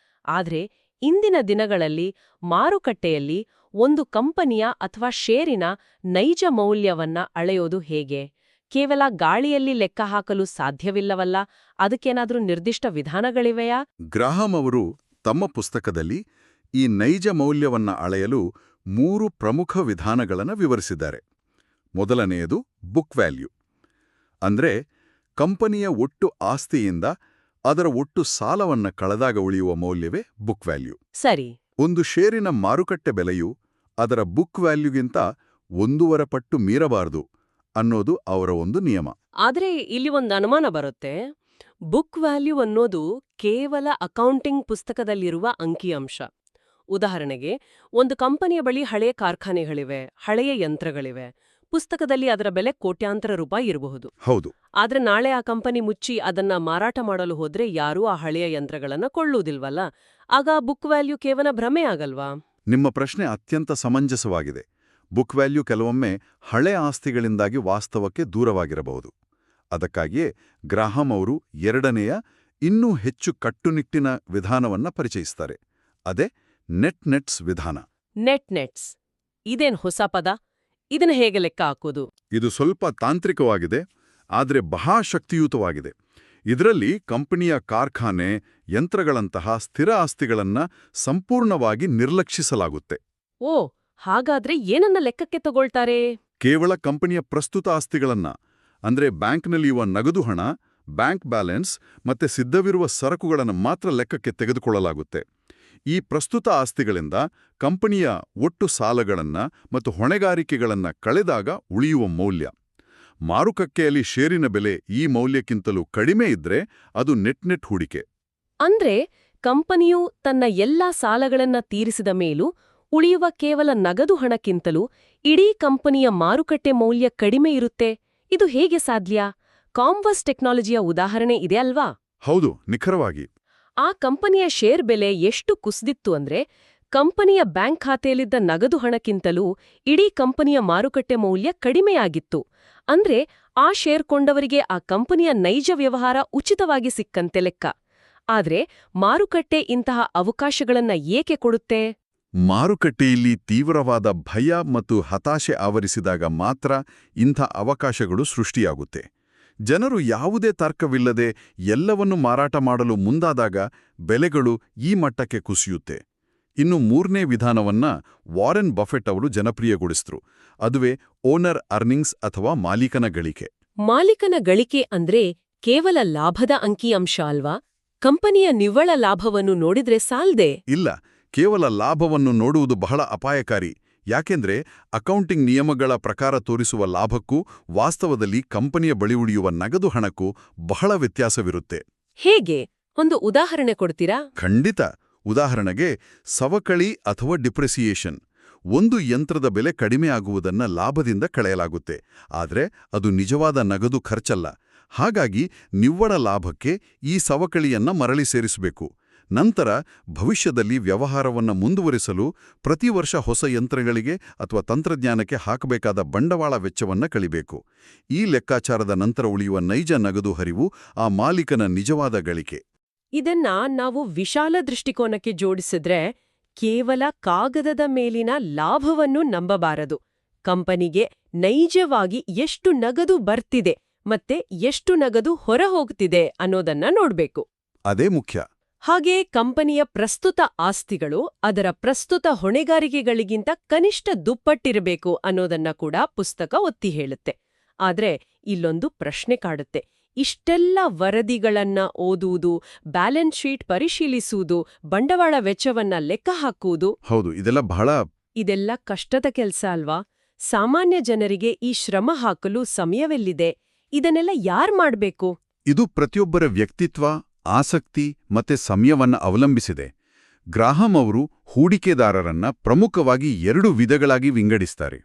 ಆದ್ರೆ ಇಂದಿನ ದಿನಗಳಲ್ಲಿ ಮಾರುಕಟ್ಟೆಯಲ್ಲಿ ಒಂದು ಕಂಪನಿಯ ಅಥವಾ ಷೇರಿನ ನೈಜ ಮೌಲ್ಯವನ್ನ ಅಳೆಯೋದು ಹೇಗೆ? ಕೇವಲ ಗಾಳಿಯಲ್ಲಿ ಲೆಕ್ಕ ಹಾಕಲು ಸಾಧ್ಯವಿಲ್ಲವಲ್ಲ. ಅದಕ್ಕೇನಾದ್ರೂ ನಿರ್ದಿಷ್ಟ ವಿಧಾನಗಳಿವೆಯಾ? ಗ್ರಾಹಂ ಅವರು ತಮ್ಮ ಪುಸ್ತಕದಲ್ಲಿ ಈ ನೈಜ ಮೌಲ್ಯವನ್ನ ಅಳೆಯಲು 3 ಪ್ರಮುಖ ವಿಧಾನಗಳನ್ನು ವಿವರಿಸಿದ್ದಾರೆ. ಮೊದಲನೆಯದು ಬುಕ್ ವ್ಯಾಲ್ಯೂ. ಅಂದ್ರೆ ಕಂಪನಿಯ ಒಟ್ಟು ಆಸ್ತಿಯಿಂದ ಅದರ ಒಟ್ಟು ಸಾಲವನ್ನ ಕಳೆದಾಗ ಉಳಿಯುವ ಮೌಲ್ಯವೇ ಬುಕ್ ವ್ಯಾಲ್ಯೂ. ಸರಿ. ಒಂದು ಷೇರಿನ ಮಾರುಕಟ್ಟೆ ಬೆಲೆಯು ಅದರ ಬುಕ್ ವ್ಯಾಲ್ಯೂಗಿಂತ 1.5 ಪಟ್ಟು ಮೀರಬಾರದು ಅನ್ನೋದು ಅವರ ಒಂದು ನಿಯಮ. ಆದ್ರೆ ಇಲ್ಲಿ ಒಂದು ಅನುಮಾನ ಬರುತ್ತೆ. ಬುಕ್ ವ್ಯಾಲ್ಯೂ ಅನ್ನೋದು ಕೇವಲ ಅಕೌಂಟಿಂಗ್ ಪುಸ್ತಕದಲ್ಲಿರುವ ಅಂಕಿಅಂಶ. ಉದಾಹರಣೆಗೆ, ಒಂದು ಕಂಪನಿಯ ಬಳಿ ಹಳೆಯ ಕಾರ್ಖಾನೆಗಳಿವೆ, ಹಳೆಯ ಯಂತ್ರಗಳಿವೆ. ಪುಸ್ತಕದಲ್ಲಿ ಅದರ ಬೆಲೆ ಕೋಟ್ಯಾಂತರ ರೂಪಾಯಿ ಇರಬಹುದು. ಹೌದು. ಆದ್ರೆ ನಾಳೆ ಆ ಕಂಪನಿ ಮುಚ್ಚಿ ಅದನ್ನ ಮಾರಾಟ ಮಾಡಲು ಹೋದ್ರೆ ಯಾರೂ ಆ ಹಳೆಯ ಯಂತ್ರಗಳನ್ನ ಕೊಳ್ಳುವುದಿಲ್ವಲ್ಲ. ಆಗ ಬುಕ್ ವ್ಯಾಲ್ಯೂ ಕೇವಲ ಭ್ರಮೆ ಆಗಲ್ವಾ? ನಿಮ್ಮ ಪ್ರಶ್ನೆ ಅತ್ಯಂತ ಸಮಂಜಸವಾಗಿದೆ. ಬುಕ್ ವ್ಯಾಲ್ಯೂ ಕೆಲವೊಮ್ಮೆ ಹಳೆ ಆಸ್ತಿಗಳಿಂದಾಗಿ ವಾಸ್ತವಕ್ಕೆ ದೂರವಾಗಿರಬಹುದು. ಅದಕ್ಕಾಗಿಯೇ ಗ್ರಾಹಂ ಅವರು ಎರಡನೆಯ, ಇನ್ನೂ ಹೆಚ್ಚು ಕಟ್ಟುನಿಟ್ಟಿನ ವಿಧಾನವನ್ನ ಪರಿಚಯಿಸ್ತಾರೆ. ಅದೇ ನೆಟ್ಸ್ ವಿಧಾನ. ನೆಟ್ಸ್ ಇದೇನ್ ಹೊಸ ಪದ? ಇದನ್ನ ಹೇಗೆ ಲೆಕ್ಕ ಹಾಕೋದು? ಇದು ಸ್ವಲ್ಪ ತಾಂತ್ರಿಕವಾಗಿದೆ, ಆದರೆ ಬಹಳ ಶಕ್ತಿಯುತವಾಗಿದೆ. ಇದರಲ್ಲಿ ಕಂಪನಿಯ ಕಾರ್ಖಾನೆ, ಯಂತ್ರಗಳಂತಹ ಸ್ಥಿರ ಆಸ್ತಿಗಳನ್ನ ಸಂಪೂರ್ಣವಾಗಿ ನಿರ್ಲಕ್ಷಿಸಲಾಗುತ್ತೆ. ಓ, ಹಾಗಾದ್ರೆ ಏನನ್ನ ಲೆಕ್ಕಕ್ಕೆ ತಗೊಳ್ತಾರೆ? ಕೇವಲ ಕಂಪನಿಯ ಪ್ರಸ್ತುತ ಆಸ್ತಿಗಳನ್ನ, ಅಂದ್ರೆ ಬ್ಯಾಂಕ್ನಲ್ಲಿರುವ ನಗದು ಹಣ, ಬ್ಯಾಂಕ್ ಬ್ಯಾಲೆನ್ಸ್ ಮತ್ತೆ ಸಿದ್ಧವಿರುವ ಸರಕುಗಳನ್ನು ಮಾತ್ರ ಲೆಕ್ಕಕ್ಕೆ ತೆಗೆದುಕೊಳ್ಳಲಾಗುತ್ತೆ. ಈ ಪ್ರಸ್ತುತ ಆಸ್ತಿಗಳಿಂದ ಕಂಪನಿಯ ಒಟ್ಟು ಸಾಲಗಳನ್ನ ಮತ್ತು ಹೊಣೆಗಾರಿಕೆಗಳನ್ನ ಕಳೆದಾಗ ಉಳಿಯುವ ಮೌಲ್ಯ. ಮಾರುಕಟ್ಟೆಯಲ್ಲಿ ಷೇರಿನ ಬೆಲೆ ಈ ಮೌಲ್ಯಕ್ಕಿಂತಲೂ ಕಡಿಮೆ ಇದ್ರೆ ಅದು ನೆಟ್ ಹೂಡಿಕೆ. ಅಂದ್ರೆ ಕಂಪನಿಯು ತನ್ನ ಎಲ್ಲಾ ಸಾಲಗಳನ್ನ ತೀರಿಸಿದ ಮೇಲೂ ಉಳಿಯುವ ಕೇವಲ ನಗದು ಹಣಕ್ಕಿಂತಲೂ ಇಡೀ ಕಂಪನಿಯ ಮಾರುಕಟ್ಟೆ ಮೌಲ್ಯ ಕಡಿಮೆ ಇರುತ್ತೆ. ಇದು ಹೇಗೆ ಸಾಧ್ಯ? ಕಾಂವಸ್ ಟೆಕ್ನಾಲಜಿಯ ಉದಾಹರಣೆ ಇದೆ ಅಲ್ವಾ? ಹೌದು, ನಿಖರವಾಗಿ. ಆ ಕಂಪನಿಯ ಶೇರ್ ಬೆಲೆ ಎಷ್ಟು ಕುಸಿದಿತ್ತು ಅಂದ್ರೆ ಕಂಪನಿಯ ಬ್ಯಾಂಕ್ ಖಾತೆಯಲ್ಲಿದ್ದ ನಗದು ಹಣಕ್ಕಿಂತಲೂ ಇಡೀ ಕಂಪನಿಯ ಮಾರುಕಟ್ಟೆ ಮೌಲ್ಯ ಕಡಿಮೆಯಾಗಿತ್ತು. ಅಂದ್ರೆ ಆ ಶೇರ್ ಕೊಂಡವರಿಗೆ ಆ ಕಂಪನಿಯ ನೈಜ ವ್ಯವಹಾರ ಉಚಿತವಾಗಿ ಸಿಕ್ಕಂತೆ ಲೆಕ್ಕ. ಆದ್ರೆ ಮಾರುಕಟ್ಟೆ ಇಂತಹ ಅವಕಾಶಗಳನ್ನ ಏಕೆ ಕೊಡುತ್ತೆ? ಮಾರುಕಟ್ಟೆಯಲ್ಲಿ ತೀವ್ರವಾದ ಭಯ ಮತ್ತು ಹತಾಶೆ ಆವರಿಸಿದಾಗ ಮಾತ್ರ ಇಂಥ ಅವಕಾಶಗಳು ಸೃಷ್ಟಿಯಾಗುತ್ತೆ. ಜನರು ಯಾವುದೇ ತರ್ಕವಿಲ್ಲದೆ ಎಲ್ಲವನ್ನೂ ಮಾರಾಟ ಮಾಡಲು ಮುಂದಾದಾಗ ಬೆಲೆಗಳು ಈ ಮಟ್ಟಕ್ಕೆ ಕುಸಿಯುತ್ತೆ. ಇನ್ನು 3ನೇ ವಿಧಾನವನ್ನ ವಾರೆನ್ ಬಫೆಟ್ ಅವರು ಜನಪ್ರಿಯಗೊಳಿಸಿದ್ರು. ಅದುವೇ ಓನರ್ ಅರ್ನಿಂಗ್ಸ್ ಅಥವಾ ಮಾಲೀಕನ ಗಳಿಕೆ. ಮಾಲೀಕನ ಗಳಿಕೆ ಅಂದ್ರೆ ಕೇವಲ ಲಾಭದ ಅಂಕಿಅಂಶ ಅಲ್ವಾ? ಕಂಪನಿಯ ನಿವ್ವಳ ಲಾಭವನ್ನು ನೋಡಿದ್ರೆ ಸಾಲ್ದೆ? ಇಲ್ಲ, ಕೇವಲ ಲಾಭವನ್ನು ನೋಡುವುದು ಬಹಳ ಅಪಾಯಕಾರಿ. ಯಾಕೆಂದ್ರೆ ಅಕೌಂಟಿಂಗ್ ನಿಯಮಗಳ ಪ್ರಕಾರ ತೋರಿಸುವ ಲಾಭಕ್ಕೂ ವಾಸ್ತವದಲ್ಲಿ ಕಂಪನಿಯ ಬಳಿ ಉಳಿಯುವ ನಗದು ಹಣಕ್ಕೂ ಬಹಳ ವ್ಯತ್ಯಾಸವಿರುತ್ತೆ. ಹೇಗೆ? ಒಂದು ಉದಾಹರಣೆ ಕೊಡ್ತೀರಾ? ಖಂಡಿತ. ಉದಾಹರಣೆಗೆ ಸವಕಳಿ ಅಥವಾ ಡಿಪ್ರೆಸಿಯೇಷನ್. ಒಂದು ಯಂತ್ರದ ಬೆಲೆ ಕಡಿಮೆ ಆಗುವುದನ್ನ ಲಾಭದಿಂದ ಕಳೆಯಲಾಗುತ್ತೆ, ಆದರೆ ಅದು ನಿಜವಾದ ನಗದು ಖರ್ಚಲ್ಲ. ಹಾಗಾಗಿ ನಿವ್ವಳ ಲಾಭಕ್ಕೆ ಈ ಸವಕಳಿಯನ್ನ ಮರಳಿ ಸೇರಿಸಬೇಕು. ನಂತರ ಭವಿಷ್ಯದಲ್ಲಿ ವ್ಯವಹಾರವನ್ನು ಮುಂದುವರಿಸಲು ಪ್ರತಿ ವರ್ಷ ಹೊಸ ಯಂತ್ರಗಳಿಗೆ ಅಥವಾ ತಂತ್ರಜ್ಞಾನಕ್ಕೆ ಹಾಕಬೇಕಾದ ಬಂಡವಾಳ ವೆಚ್ಚವನ್ನು ಕಳಿಬೇಕು. ಈ ಲೆಕ್ಕಾಚಾರದ ನಂತರ ಉಳಿಯುವ ನೈಜ ನಗದು ಹರಿವು ಆ ಮಾಲೀಕನ ನಿಜವಾದ ಗಳಿಕೆ. ಇದನ್ನ ನಾವು ವಿಶಾಲ ದೃಷ್ಟಿಕೋನಕ್ಕೆ ಜೋಡಿಸಿದ್ರೆ ಕೇವಲ ಕಾಗದದ ಮೇಲಿನ ಲಾಭವನ್ನು ನಂಬಬಾರದು. ಕಂಪನಿಗೆ ನೈಜವಾಗಿ ಎಷ್ಟು ನಗದು ಬರ್ತಿದೆ ಮತ್ತೆ ಎಷ್ಟು ನಗದು ಹೊರಹೋಗ್ತಿದೆ ಅನ್ನೋದನ್ನ ನೋಡ್ಬೇಕು. ಅದೇ ಮುಖ್ಯ. ಹಾಗೆ ಕಂಪನಿಯ ಪ್ರಸ್ತುತ ಆಸ್ತಿಗಳು ಅದರ ಪ್ರಸ್ತುತ ಹೊಣೆಗಾರಿಕೆಗಳಿಗಿಂತ ಕನಿಷ್ಠ ದುಪ್ಪಟ್ಟಿರಬೇಕು ಅನ್ನೋದನ್ನ ಕೂಡ ಪುಸ್ತಕ ಒತ್ತಿ ಹೇಳುತ್ತೆ. ಆದ್ರೆ ಇಲ್ಲೊಂದು ಪ್ರಶ್ನೆ ಕಾಡುತ್ತೆ. ಇಷ್ಟೆಲ್ಲ ವರದಿಗಳನ್ನ ಓದುವುದು, ಬ್ಯಾಲೆನ್ಸ್ ಶೀಟ್ ಪರಿಶೀಲಿಸುವುದು, ಬಂಡವಾಳ ವೆಚ್ಚವನ್ನ ಲೆಕ್ಕ ಹಾಕುವುದು ಹೌದು, ಇದೆಲ್ಲ ಬಹಳ ಇದೆಲ್ಲ ಕಷ್ಟದ ಕೆಲ್ಸ ಅಲ್ವಾ? ಸಾಮಾನ್ಯ ಜನರಿಗೆ ಈ ಶ್ರಮ ಹಾಕಲು ಸಮಯವೆಲ್ಲಿದೆ? ಇದನ್ನೆಲ್ಲ ಯಾರ್ ಮಾಡ್ಬೇಕು? ಇದು ಪ್ರತಿಯೊಬ್ಬರ ವ್ಯಕ್ತಿತ್ವ, ಆಸಕ್ತಿ ಮತ್ತೆ ಸಮಯವನ್ನ ಅವಲಂಬಿಸಿದೆ. ಗ್ರಾಹಂ ಅವರು ಹೂಡಿಕೆದಾರರನ್ನ ಪ್ರಮುಖವಾಗಿ 2 ವಿಧಗಳಾಗಿ ವಿಂಗಡಿಸ್ತಾರೆ.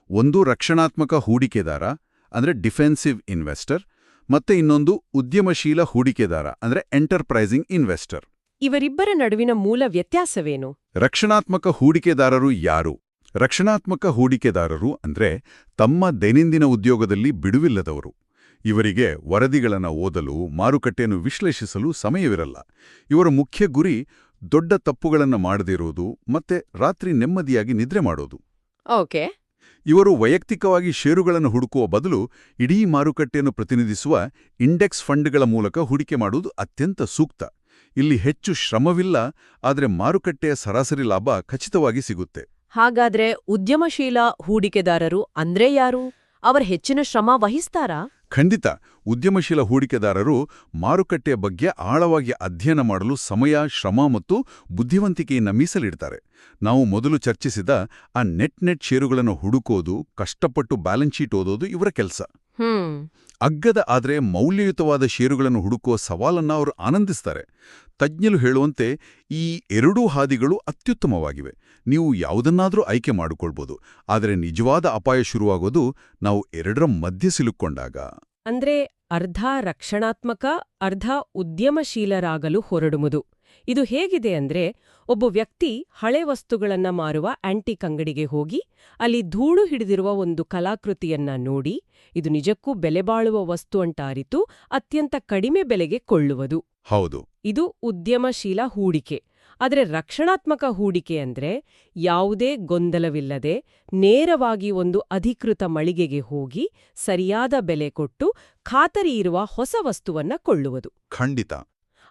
ಒಂದು ರಕ್ಷಣಾತ್ಮಕ ಹೂಡಿಕೆದಾರ ಅಂದ್ರೆ ಡಿಫೆನ್ಸಿವ್ ಇನ್ವೆಸ್ಟರ್, ಮತ್ತೆ ಇನ್ನೊಂದು ಉದ್ಯಮಶೀಲ ಹೂಡಿಕೆದಾರ ಅಂದ್ರೆ ಎಂಟರ್ಪ್ರೈಸಿಂಗ್ ಇನ್ವೆಸ್ಟರ್. ಇವರಿಬ್ಬರ ನಡುವಿನ ಮೂಲ ವ್ಯತ್ಯಾಸವೇನು? ರಕ್ಷಣಾತ್ಮಕ ಹೂಡಿಕೆದಾರರು ಯಾರು? ರಕ್ಷಣಾತ್ಮಕ ಹೂಡಿಕೆದಾರರು ಅಂದ್ರೆ ತಮ್ಮ ದೈನಂದಿನ ಉದ್ಯೋಗದಲ್ಲಿ ಬಿಡುವಿಲ್ಲದವರು. ಇವರಿಗೆ ವರದಿಗಳನ್ನು ಓದಲು, ಮಾರುಕಟ್ಟೆಯನ್ನು ವಿಶ್ಲೇಷಿಸಲು ಸಮಯವಿರಲ್ಲ. ಇವರ ಮುಖ್ಯ ಗುರಿ ದೊಡ್ಡ ತಪ್ಪುಗಳನ್ನು ಮಾಡದಿರುವುದು ಮತ್ತೆ ರಾತ್ರಿ ನೆಮ್ಮದಿಯಾಗಿ ನಿದ್ರೆ ಮಾಡೋದು. ಓಕೆ. ಇವರು ವೈಯಕ್ತಿಕವಾಗಿ ಷೇರುಗಳನ್ನು ಹುಡುಕುವ ಬದಲು ಇಡೀ ಮಾರುಕಟ್ಟೆಯನ್ನು ಪ್ರತಿನಿಧಿಸುವ ಇಂಡೆಕ್ಸ್ ಫಂಡ್ಗಳ ಮೂಲಕ ಹೂಡಿಕೆ ಮಾಡುವುದು ಅತ್ಯಂತ ಸೂಕ್ತ. ಇಲ್ಲಿ ಹೆಚ್ಚು ಶ್ರಮವಿಲ್ಲ, ಆದರೆ ಮಾರುಕಟ್ಟೆಯ ಸರಾಸರಿ ಲಾಭ ಖಚಿತವಾಗಿ ಸಿಗುತ್ತೆ. ಹಾಗಾದ್ರೆ ಉದ್ಯಮಶೀಲ ಹೂಡಿಕೆದಾರರು ಅಂದ್ರೆ ಯಾರು? ಅವರು ಹೆಚ್ಚಿನ ಶ್ರಮ ವಹಿಸ್ತಾರಾ? ಖಂಡಿತ. ಉದ್ಯಮಶೀಲ ಹೂಡಿಕೆದಾರರು ಮಾರುಕಟ್ಟೆಯ ಬಗ್ಗೆ ಆಳವಾಗಿ ಅಧ್ಯಯನ ಮಾಡಲು ಸಮಯ, ಶ್ರಮ ಮತ್ತು ಬುದ್ಧಿವಂತಿಕೆಯನ್ನ ಮೀಸಲಿಡ್ತಾರೆ. ನಾವು ಮೊದಲು ಚರ್ಚಿಸಿದ ಆ ನೆಟ್ ಷೇರುಗಳನ್ನು ಹುಡುಕೋದು, ಕಷ್ಟಪಟ್ಟು ಬ್ಯಾಲೆನ್ಸ್ ಶೀಟ್ ಓದೋದು ಇವರ ಕೆಲಸ. ಅಗ್ಗದ ಆದರೆ ಮೌಲ್ಯಯುತವಾದ ಷೇರುಗಳನ್ನು ಹುಡುಕುವ ಸವಾಲನ್ನ ಅವರು ಆನಂದಿಸ್ತಾರೆ. ತಜ್ಞರು ಹೇಳುವಂತೆ ಈ 2 ಹಾದಿಗಳು ಅತ್ಯುತ್ತಮವಾಗಿವೆ. ನೀವು ಯಾವುದನ್ನಾದರೂ ಆಯ್ಕೆ ಮಾಡಿಕೊಳ್ಬೋದು, ಆದರೆ ನಿಜವಾದ ಅಪಾಯ ಶುರುವಾಗೋದು ನಾವು 2ರ ಮಧ್ಯೆ ಸಿಲುಕೊಂಡಾಗ. ಅಂದ್ರೆ ಅರ್ಧ ರಕ್ಷಣಾತ್ಮಕ, ಅರ್ಧ ಉದ್ಯಮಶೀಲರಾಗಲು ಹೊರಡುವುದು. ಇದು ಹೇಗಿದೆ ಅಂದ್ರೆ, ಒಬ್ಬ ವ್ಯಕ್ತಿ ಹಳೆ ವಸ್ತುಗಳನ್ನ ಮಾರುವ ಆಂಟಿಕ್ ಅಂಗಡಿಗೆ ಹೋಗಿ ಅಲ್ಲಿ ಧೂಳು ಹಿಡಿದಿರುವ ಒಂದು ಕಲಾಕೃತಿಯನ್ನ ನೋಡಿ ಇದು ನಿಜಕ್ಕೂ ಬೆಲೆಬಾಳುವ ವಸ್ತು ಅಂತ ಅರಿತು ಅತ್ಯಂತ ಕಡಿಮೆ ಬೆಲೆಗೆ ಕೊಳ್ಳುವುದು. ಹೌದು, ಇದು ಉದ್ಯಮಶೀಲ ಹೂಡಿಕೆ. ಆದರೆ ರಕ್ಷಣಾತ್ಮಕ ಹೂಡಿಕೆ ಅಂದ್ರೆ ಯಾವುದೇ ಗೊಂದಲವಿಲ್ಲದೆ ನೇರವಾಗಿ ಒಂದು ಅಧಿಕೃತ ಮಳಿಗೆಗೆ ಹೋಗಿ ಸರಿಯಾದ ಬೆಲೆ ಕೊಟ್ಟು ಖಾತರಿಯಿರುವ ಹೊಸ ವಸ್ತುವನ್ನ ಕೊಳ್ಳುವುದು. ಖಂಡಿತ.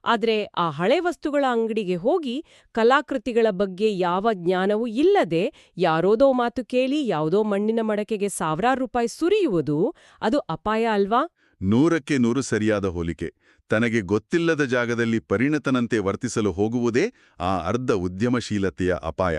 ಆದ್ರೆ ಆ ಹಳೆ ವಸ್ತುಗಳ ಅಂಗಡಿಗೆ ಹೋಗಿ ಕಲಾಕೃತಿಗಳ ಬಗ್ಗೆ ಯಾವ ಜ್ಞಾನವೂ ಇಲ್ಲದೆ ಯಾರೋದೋ ಮಾತು ಕೇಳಿ ಯಾವುದೋ ಮಣ್ಣಿನ ಮಡಕೆಗೆ ₹1,000 ಸುರಿಯುವುದು, ಅದು ಅಪಾಯ ಅಲ್ವಾ? 100ಕ್ಕೆ 100 ಸರಿಯಾದ ಹೋಲಿಕೆ. ತನಗೆ ಗೊತ್ತಿಲ್ಲದ ಜಾಗದಲ್ಲಿ ಪರಿಣತನಂತೆ ವರ್ತಿಸಲು ಹೋಗುವುದೇ ಆ ಅರ್ಧ ಉದ್ಯಮಶೀಲತೆಯ ಅಪಾಯ.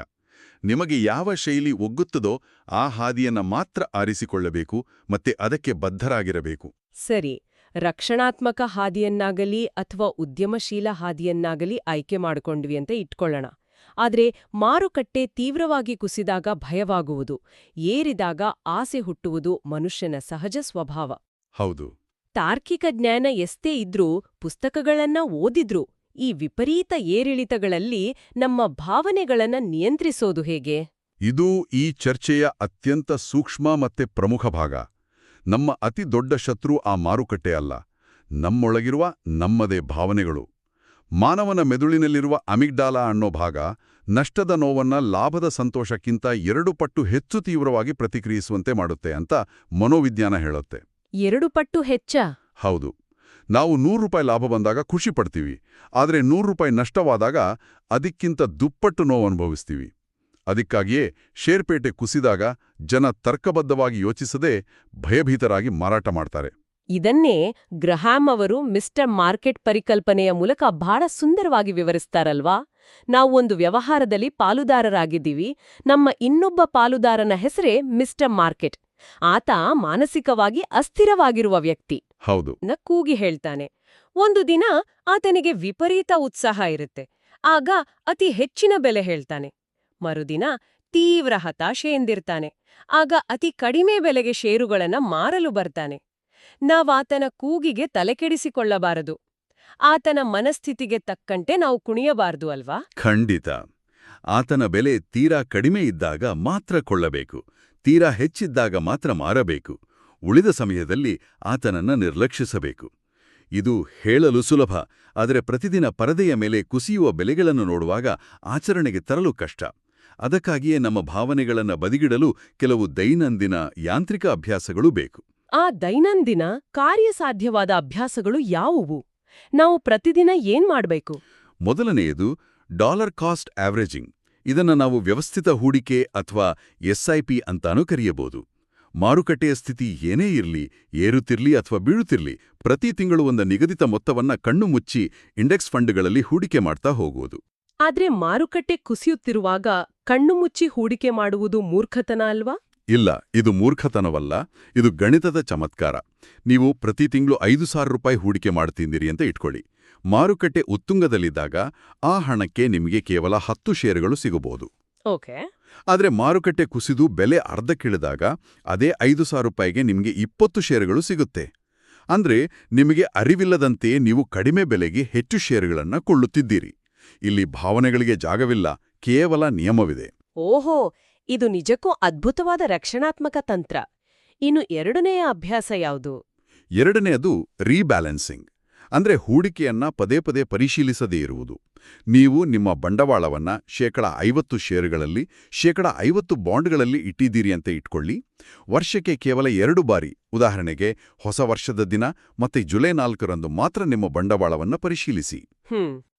ನಿಮಗೆ ಯಾವ ಶೈಲಿ ಒಗ್ಗುತ್ತದೋ ಆ ಹಾದಿಯನ್ನ ಮಾತ್ರ ಆರಿಸಿಕೊಳ್ಳಬೇಕು ಮತ್ತೆ ಅದಕ್ಕೆ ಬದ್ಧರಾಗಿರಬೇಕು. ಸರಿ, ರಕ್ಷಣಾತ್ಮಕ ಹಾದಿಯನ್ನಾಗಲಿ ಅಥವಾ ಉದ್ಯಮಶೀಲ ಹಾದಿಯನ್ನಾಗಲಿ ಆಯ್ಕೆ ಮಾಡಿಕೊಂಡ್ವಿ ಅಂತ ಇಟ್ಕೊಳ್ಳೋಣ. ಆದ್ರೆ ಮಾರುಕಟ್ಟೆ ತೀವ್ರವಾಗಿ ಕುಸಿದಾಗ ಭಯವಾಗುವುದು, ಏರಿದಾಗ ಆಸೆ ಹುಟ್ಟುವುದು ಮನುಷ್ಯನ ಸಹಜ ಸ್ವಭಾವ. ಹೌದು. ತಾರ್ಕಿಕ ಜ್ಞಾನ ಎಷ್ಟೇ ಇದ್ರೂ, ಪುಸ್ತಕಗಳನ್ನ ಓದಿದ್ರು, ಈ ವಿಪರೀತ ಏರಿಳಿತಗಳಲ್ಲಿ ನಮ್ಮ ಭಾವನೆಗಳನ್ನ ನಿಯಂತ್ರಿಸೋದು ಹೇಗೆ? ಇದು ಈ ಚರ್ಚೆಯ ಅತ್ಯಂತ ಸೂಕ್ಷ್ಮ ಮತ್ತೆ ಪ್ರಮುಖ ಭಾಗ. ನಮ್ಮ ಅತಿ ದೊಡ್ಡ ಶತ್ರು ಆ ಮಾರುಕಟ್ಟೆ ಅಲ್ಲ, ನಮ್ಮೊಳಗಿರುವ ನಮ್ಮದೇ ಭಾವನೆಗಳು. ಮಾನವನ ಮೆದುಳಿನಲ್ಲಿರುವ ಅಮಿಗ್ಡಾಲಾ ಅನ್ನೋ ಭಾಗ ನಷ್ಟದ ನೋವನ್ನ ಲಾಭದ ಸಂತೋಷಕ್ಕಿಂತ 2 ಪಟ್ಟು ಹೆಚ್ಚು ತೀವ್ರವಾಗಿ ಪ್ರತಿಕ್ರಿಯಿಸುವಂತೆ ಮಾಡುತ್ತೆ ಅಂತ ಮನೋವಿಜ್ಞಾನ ಹೇಳುತ್ತೆ. 2 ಪಟ್ಟು ಹೆಚ್ಚಾ? ಹೌದು. ನಾವು ₹100 ಲಾಭ ಬಂದಾಗ ಖುಷಿ ಪಡ್ತೀವಿ, ಆದರೆ ₹100 ನಷ್ಟವಾದಾಗ ಅದಕ್ಕಿಂತ ದುಪ್ಪಟ್ಟು ನೋವು ಅನುಭವಿಸ್ತೀವಿ. ಅದಕ್ಕಾಗಿಯೇ ಷೇರ್ಪೇಟೆ ಕುಸಿದಾಗ ಜನ ತರ್ಕಬದ್ಧವಾಗಿ ಯೋಚಿಸದೆ ಭಯಭೀತರಾಗಿ ಮಾರಾಟ ಮಾಡ್ತಾರೆ. ಇದನ್ನೇ ಗ್ರಹಾಂ ಅವರು ಮಿಸ್ಟರ್ ಮಾರ್ಕೆಟ್ ಪರಿಕಲ್ಪನೆಯ ಮೂಲಕ ಬಹಳ ಸುಂದರವಾಗಿ ವಿವರಿಸ್ತಾರಲ್ವಾ? ನಾವು ಒಂದು ವ್ಯವಹಾರದಲ್ಲಿ ಪಾಲುದಾರರಾಗಿದ್ದೀವಿ, ನಮ್ಮ ಇನ್ನೊಬ್ಬ ಪಾಲುದಾರನ ಹೆಸರೇ ಮಿಸ್ಟರ್ ಮಾರ್ಕೆಟ್. ಆತ ಮಾನಸಿಕವಾಗಿ ಅಸ್ಥಿರವಾಗಿರುವ ವ್ಯಕ್ತಿ. ಹೌದು. ಕೂಗಿ ಹೇಳ್ತಾನೆ. ಒಂದು ದಿನ ಆತನಿಗೆ ವಿಪರೀತ ಉತ್ಸಾಹ ಇರುತ್ತೆ, ಆಗ ಅತಿ ಹೆಚ್ಚಿನ ಬೆಲೆ ಹೇಳ್ತಾನೆ. ಮರುದಿನ ತೀವ್ರ ಹತಾಶೆಯಿಂದಿರ್ತಾನೆ, ಆಗ ಅತಿ ಕಡಿಮೆ ಬೆಲೆಗೆ ಷೇರುಗಳನ್ನ ಮಾರಲು ಬರ್ತಾನೆ. ನಾವಾತನ ಕೂಗಿಗೆ ತಲೆಕೆಡಿಸಿಕೊಳ್ಳಬಾರದು, ಆತನ ಮನಸ್ಥಿತಿಗೆ ತಕ್ಕಂತೆ ನಾವು ಕುಣಿಯಬಾರದು ಅಲ್ವಾ? ಖಂಡಿತ. ಆತನ ಬೆಲೆ ತೀರಾ ಕಡಿಮೆ ಇದ್ದಾಗ ಮಾತ್ರ ಕೊಳ್ಳಬೇಕು, ತೀರಾ ಹೆಚ್ಚಿದ್ದಾಗ ಮಾತ್ರ ಮಾರಬೇಕು. ಉಳಿದ ಸಮಯದಲ್ಲಿ ಆತನನ್ನ ನಿರ್ಲಕ್ಷಿಸಬೇಕು. ಇದು ಹೇಳಲು ಸುಲಭ, ಆದರೆ ಪ್ರತಿದಿನ ಪರದೆಯ ಮೇಲೆ ಕುಸಿಯುವ ಬೆಲೆಗಳನ್ನು ನೋಡುವಾಗ ಆಚರಣೆಗೆ ತರಲು ಕಷ್ಟ. ಅದಕ್ಕಾಗಿಯೇ ನಮ್ಮ ಭಾವನೆಗಳನ್ನು ಬದಿಗಿಡಲು ಕೆಲವು ದೈನಂದಿನ ಯಾಂತ್ರಿಕ ಅಭ್ಯಾಸಗಳು ಬೇಕು. ಆ ದೈನಂದಿನ ಕಾರ್ಯಸಾಧ್ಯವಾದ ಅಭ್ಯಾಸಗಳು ಯಾವುವು? ನಾವು ಪ್ರತಿದಿನ ಏನ್ ಮಾಡ್ಬೇಕು? ಮೊದಲನೆಯದು ಡಾಲರ್ ಕಾಸ್ಟ್ ಆವರೇಜಿಂಗ್. ಇದನ್ನು ನಾವು ವ್ಯವಸ್ಥಿತ ಹೂಡಿಕೆ ಅಥವಾ SIP ಅಂತಾನೂ ಕರೆಯಬಹುದು. ಮಾರುಕಟ್ಟೆಯ ಸ್ಥಿತಿ ಏನೇ ಇರಲಿ, ಏರುತ್ತಿರ್ಲಿ ಅಥವಾ ಬೀಳುತ್ತಿರ್ಲಿ, ಪ್ರತಿ ತಿಂಗಳು ಒಂದು ನಿಗದಿತ ಮೊತ್ತವನ್ನ ಕಣ್ಣು ಮುಚ್ಚಿ ಇಂಡೆಕ್ಸ್ ಫಂಡ್ಗಳಲ್ಲಿ ಹೂಡಿಕೆ ಮಾಡ್ತಾ ಹೋಗುವುದು. ಆದ್ರೆ ಮಾರುಕಟ್ಟೆ ಕುಸಿಯುತ್ತಿರುವಾಗ ಕಣ್ಣು ಮುಚ್ಚಿ ಹೂಡಿಕೆ ಮಾಡುವುದು ಮೂರ್ಖತನ ಅಲ್ವಾ? ಇಲ್ಲ, ಇದು ಮೂರ್ಖತನವಲ್ಲ, ಇದು ಗಣಿತದ ಚಮತ್ಕಾರ. ನೀವು ಪ್ರತಿ ತಿಂಗಳು 5,000 ರೂಪಾಯಿ ಹೂಡಿಕೆ ಮಾಡ್ತಿದ್ದೀರಿ ಅಂತ ಇಟ್ಕೊಳ್ಳಿ. ಮಾರುಕಟ್ಟೆ ಉತ್ತುಂಗದಲ್ಲಿದ್ದಾಗ ಆ ಹಣಕ್ಕೆ ನಿಮಗೆ ಕೇವಲ 10 ಷೇರುಗಳು ಸಿಗಬಹುದು. ಓಕೆ. ಆದರೆ ಮಾರುಕಟ್ಟೆ ಕುಸಿದು ಬೆಲೆ ಅರ್ಧಕ್ಕಿಳಿದಾಗ ಅದೇ 5,000 ರೂಪಾಯಿಗೆ ನಿಮಗೆ 20 ಷೇರುಗಳು ಸಿಗುತ್ತೆ. ಅಂದ್ರೆ ನಿಮಗೆ ಅರಿವಿಲ್ಲದಂತೆಯೇ ನೀವು ಕಡಿಮೆ ಬೆಲೆಗೆ ಹೆಚ್ಚು ಷೇರುಗಳನ್ನು ಕೊಳ್ಳುತ್ತಿದ್ದೀರಿ. ಇಲ್ಲಿ ಭಾವನೆಗಳಿಗೆ ಜಾಗವಿಲ್ಲ, ಕೇವಲ ನಿಯಮವಿದೆ. ಓಹೋ, ಇದು ನಿಜಕ್ಕೂ ಅದ್ಭುತವಾದ ರಕ್ಷಣಾತ್ಮಕ ತಂತ್ರ. ಇನ್ನು ಎರಡನೆಯ ಅಭ್ಯಾಸ ಯಾವುದು? ಎರಡನೆಯದು ರೀಬ್ಯಾಲೆನ್ಸಿಂಗ್. ಅಂದ್ರೆ ಹೂಡಿಕೆಯನ್ನ ಪದೇ ಪದೇ ಪರಿಶೀಲಿಸದೇ ಇರುವುದು. ನೀವು ನಿಮ್ಮ ಬಂಡವಾಳವನ್ನ 50% ಷೇರುಗಳಲ್ಲಿ, 50% ಬಾಂಡ್ಗಳಲ್ಲಿ ಇಟ್ಟಿದ್ದೀರಿ ಅಂತ ಇಟ್ಕೊಳ್ಳಿ. ವರ್ಷಕ್ಕೆ ಕೇವಲ 2 ಬಾರಿ, ಉದಾಹರಣೆಗೆ ಹೊಸ ವರ್ಷದ ದಿನ ಮತ್ತೆ ಜುಲೈ 4ರಂದು ಮಾತ್ರ ನಿಮ್ಮ ಬಂಡವಾಳವನ್ನ ಪರಿಶೀಲಿಸಿ.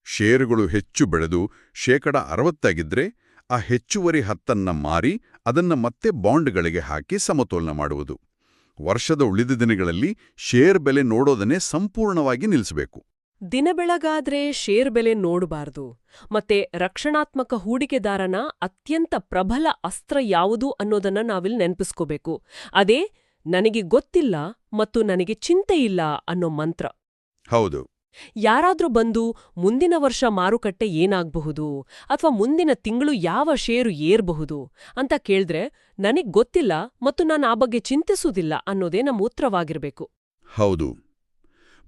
ಷೇರುಗಳು ಹೆಚ್ಚು ಬೆಳೆದು 60% ಆಗಿದ್ರೆ ಆ ಹೆಚ್ಚುವರಿ 10% ಮಾರಿ ಅದನ್ನ ಮತ್ತೆ ಬಾಂಡ್ಗಳಿಗೆ ಹಾಕಿ ಸಮತೋಲನ ಮಾಡುವುದು. ವರ್ಷದ ಉಳಿದ ದಿನಗಳಲ್ಲಿ ಷೇರ್ ಬೆಲೆ ನೋಡೋದನ್ನೇ ಸಂಪೂರ್ಣವಾಗಿ ನಿಲ್ಲಿಸಬೇಕು. ದಿನ ಬೆಳಗಾದ್ರೆ ಷೇರ್ ಬೆಲೆ ನೋಡಬಾರ್ದು. ಮತ್ತೆ ರಕ್ಷಣಾತ್ಮಕ ಹೂಡಿಕೆದಾರನ ಅತ್ಯಂತ ಪ್ರಬಲ ಅಸ್ತ್ರ ಯಾವುದು ಅನ್ನೋದನ್ನ ನಾವಿಲ್ಲಿ ನೆನಪಿಸ್ಕೋಬೇಕು. ಅದೇ ನನಗೆ ಗೊತ್ತಿಲ್ಲ ಮತ್ತು ನನಗೆ ಚಿಂತೆ ಇಲ್ಲ ಅನ್ನೋ ಮಂತ್ರ. ಹೌದು. ಯಾರಾದ್ರೂ ಬಂದು ಮುಂದಿನ ವರ್ಷ ಮಾರುಕಟ್ಟೆ ಏನಾಗಬಹುದು ಅಥವಾ ಮುಂದಿನ ತಿಂಗಳು ಯಾವ ಷೇರು ಏರ್ಬಹುದು ಅಂತ ಕೇಳಿದ್ರೆ ನನಗ್ ಗೊತ್ತಿಲ್ಲ ಮತ್ತು ನಾನು ಆ ಬಗ್ಗೆ ಚಿಂತಿಸುವುದಿಲ್ಲ ಅನ್ನೋದೇ ನಮ್ಮ ಉತ್ತರವಾಗಿರ್ಬೇಕು. ಹೌದು.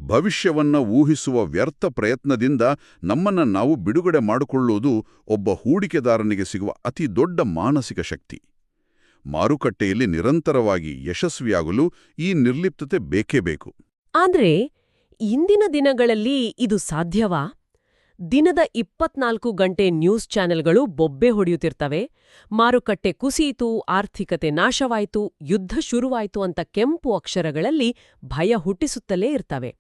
ಭವಿಷ್ಯವನ್ನ ಊಹಿಸುವ ವ್ಯರ್ಥ ಪ್ರಯತ್ನದಿಂದ ನಮ್ಮನ್ನ ನಾವು ಬಿಡುಗಡೆ ಮಾಡಿಕೊಳ್ಳುವುದು ಒಬ್ಬ ಹೂಡಿಕೆದಾರನಿಗೆ ಸಿಗುವ ಅತಿ ದೊಡ್ಡ ಮಾನಸಿಕ ಶಕ್ತಿ. ಮಾರುಕಟ್ಟೆಯಲ್ಲಿ ನಿರಂತರವಾಗಿ ಯಶಸ್ವಿಯಾಗಲು ಈ ನಿರ್ಲಿಪ್ತತೆ ಬೇಕೇ ಬೇಕು. ಆದ್ರೆ ಇಂದಿನ ದಿನಗಳಲ್ಲಿ ಇದು ಸಾಧ್ಯವಾ? ದಿನದ 24 ಗಂಟೆ ನ್ಯೂಸ್ ಚಾನೆಲ್ಗಳು ಬೊಬ್ಬೆ ಹೊಡೆಯುತ್ತಿರ್ತವೆ. ಮಾರುಕಟ್ಟೆ ಕುಸಿಯಿತು, ಆರ್ಥಿಕತೆ ನಾಶವಾಯಿತು, ಯುದ್ಧ ಶುರುವಾಯಿತು ಅಂತ ಕೆಂಪು ಅಕ್ಷರಗಳಲ್ಲಿ ಭಯ ಹುಟ್ಟಿಸುತ್ತಲೇ ಇರ್ತವೆ.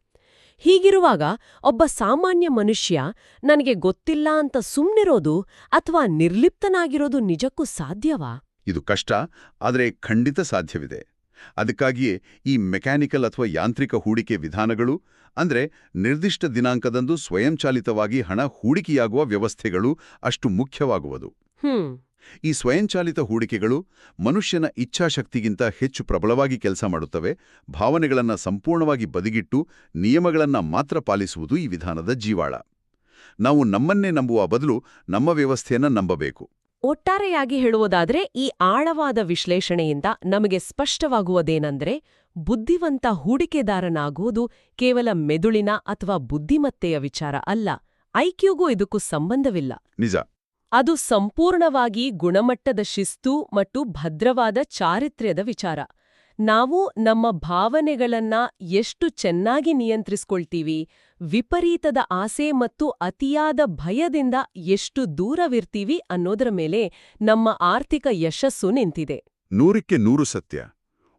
ಹೀಗಿರುವಾಗ ಒಬ್ಬ ಸಾಮಾನ್ಯ ಮನುಷ್ಯ ನನಗೆ ಗೊತ್ತಿಲ್ಲ ಅಂತ ಸುಮ್ನಿರೋದು ಅಥವಾ ನಿರ್ಲಿಪ್ತನಾಗಿರೋದು ನಿಜಕ್ಕೂ ಸಾಧ್ಯವಾ? ಇದು ಕಷ್ಟ, ಆದರೆ ಖಂಡಿತ ಸಾಧ್ಯವಿದೆ. ಅದಕ್ಕಾಗಿಯೇ ಈ ಮೆಕ್ಯಾನಿಕಲ್ ಅಥವಾ ಯಾಂತ್ರಿಕ ಹೂಡಿಕೆ ವಿಧಾನಗಳು, ಅಂದ್ರೆ ನಿರ್ದಿಷ್ಟ ದಿನಾಂಕದಂದು ಸ್ವಯಂಚಾಲಿತವಾಗಿ ಹಣ ಹೂಡಿಕೆಯಾಗುವ ವ್ಯವಸ್ಥೆಗಳು ಅಷ್ಟು ಮುಖ್ಯವಾಗುವುದು. ಈ ಸ್ವಯಂಚಾಲಿತ ಹೂಡಿಕೆಗಳು ಮನುಷ್ಯನ ಇಚ್ಛಾಶಕ್ತಿಗಿಂತ ಹೆಚ್ಚು ಪ್ರಬಲವಾಗಿ ಕೆಲಸ ಮಾಡುತ್ತವೆ. ಭಾವನೆಗಳನ್ನು ಸಂಪೂರ್ಣವಾಗಿ ಬದಿಗಿಟ್ಟು ನಿಯಮಗಳನ್ನು ಮಾತ್ರ ಪಾಲಿಸುವುದು ಈ ವಿಧಾನದ ಜೀವಾಳ. ನಾವು ನಮ್ಮನ್ನೇ ನಂಬುವ ಬದಲು ನಮ್ಮ ವ್ಯವಸ್ಥೆಯನ್ನು ನಂಬಬೇಕು. ಒಟ್ಟಾರೆಯಾಗಿ ಹೇಳುವುದಾದ್ರೆ ಈ ಆಳವಾದ ವಿಶ್ಲೇಷಣೆಯಿಂದ ನಮಗೆ ಸ್ಪಷ್ಟವಾಗುವುದೇನೆಂದ್ರೆ, ಬುದ್ಧಿವಂತ ಹೂಡಿಕೆದಾರನಾಗುವುದು ಕೇವಲ ಮೆದುಳಿನ ಅಥವಾ ಬುದ್ಧಿಮತ್ತೆಯ ವಿಚಾರ ಅಲ್ಲ. ಐಕ್ಯೂಗೂ ಇದಕ್ಕೂ ಸಂಬಂಧವಿಲ್ಲ. ನಿಜ. ಅದು ಸಂಪೂರ್ಣವಾಗಿ ಗುಣಮಟ್ಟದ ಶಿಸ್ತು ಮತ್ತು ಭದ್ರವಾದ ಚಾರಿತ್ರ್ಯದ ವಿಚಾರ. ನಾವು ನಮ್ಮ ಭಾವನೆಗಳನ್ನ ಎಷ್ಟು ಚೆನ್ನಾಗಿ ನಿಯಂತ್ರಿಸ್ಕೊಳ್ತೀವಿ, ವಿಪರೀತದ ಆಸೆ ಮತ್ತು ಅತಿಯಾದ ಭಯದಿಂದ ಎಷ್ಟು ದೂರವಿರ್ತೀವಿ ಅನ್ನೋದರ ಮೇಲೆ ನಮ್ಮ ಆರ್ಥಿಕ ಯಶಸ್ಸು ನಿಂತಿದೆ. 100ಕ್ಕೆ 100 ಸತ್ಯ.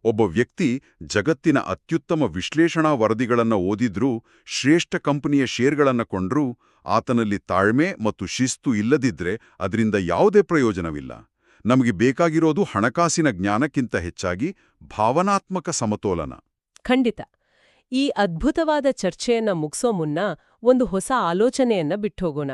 ಒಬ್ಬ ವ್ಯಕ್ತಿ ಜಗತ್ತಿನ ಅತ್ಯುತ್ತಮ ವಿಶ್ಲೇಷಣಾ ವರದಿಗಳನ್ನು ಓದಿದ್ರೂ, ಶ್ರೇಷ್ಠ ಕಂಪನಿಯ ಷೇರ್ಗಳನ್ನು ಕೊಂಡ್ರೂ, ಆತನಲ್ಲಿ ತಾಳ್ಮೆ ಮತ್ತು ಶಿಸ್ತು ಇಲ್ಲದಿದ್ರೆ ಅದರಿಂದ ಯಾವುದೇ ಪ್ರಯೋಜನವಿಲ್ಲ. ನಮಗೆ ಬೇಕಾಗಿರೋದು ಹಣಕಾಸಿನ ಜ್ಞಾನಕ್ಕಿಂತ ಹೆಚ್ಚಾಗಿ ಭಾವನಾತ್ಮಕ ಸಮತೋಲನ. ಖಂಡಿತ. ಈ ಅದ್ಭುತವಾದ ಚರ್ಚೆಯನ್ನ ಮುಗಿಸೋ ಮುನ್ನ ಒಂದು ಹೊಸ ಆಲೋಚನೆಯನ್ನ ಬಿಟ್ಟೋಗೋಣ.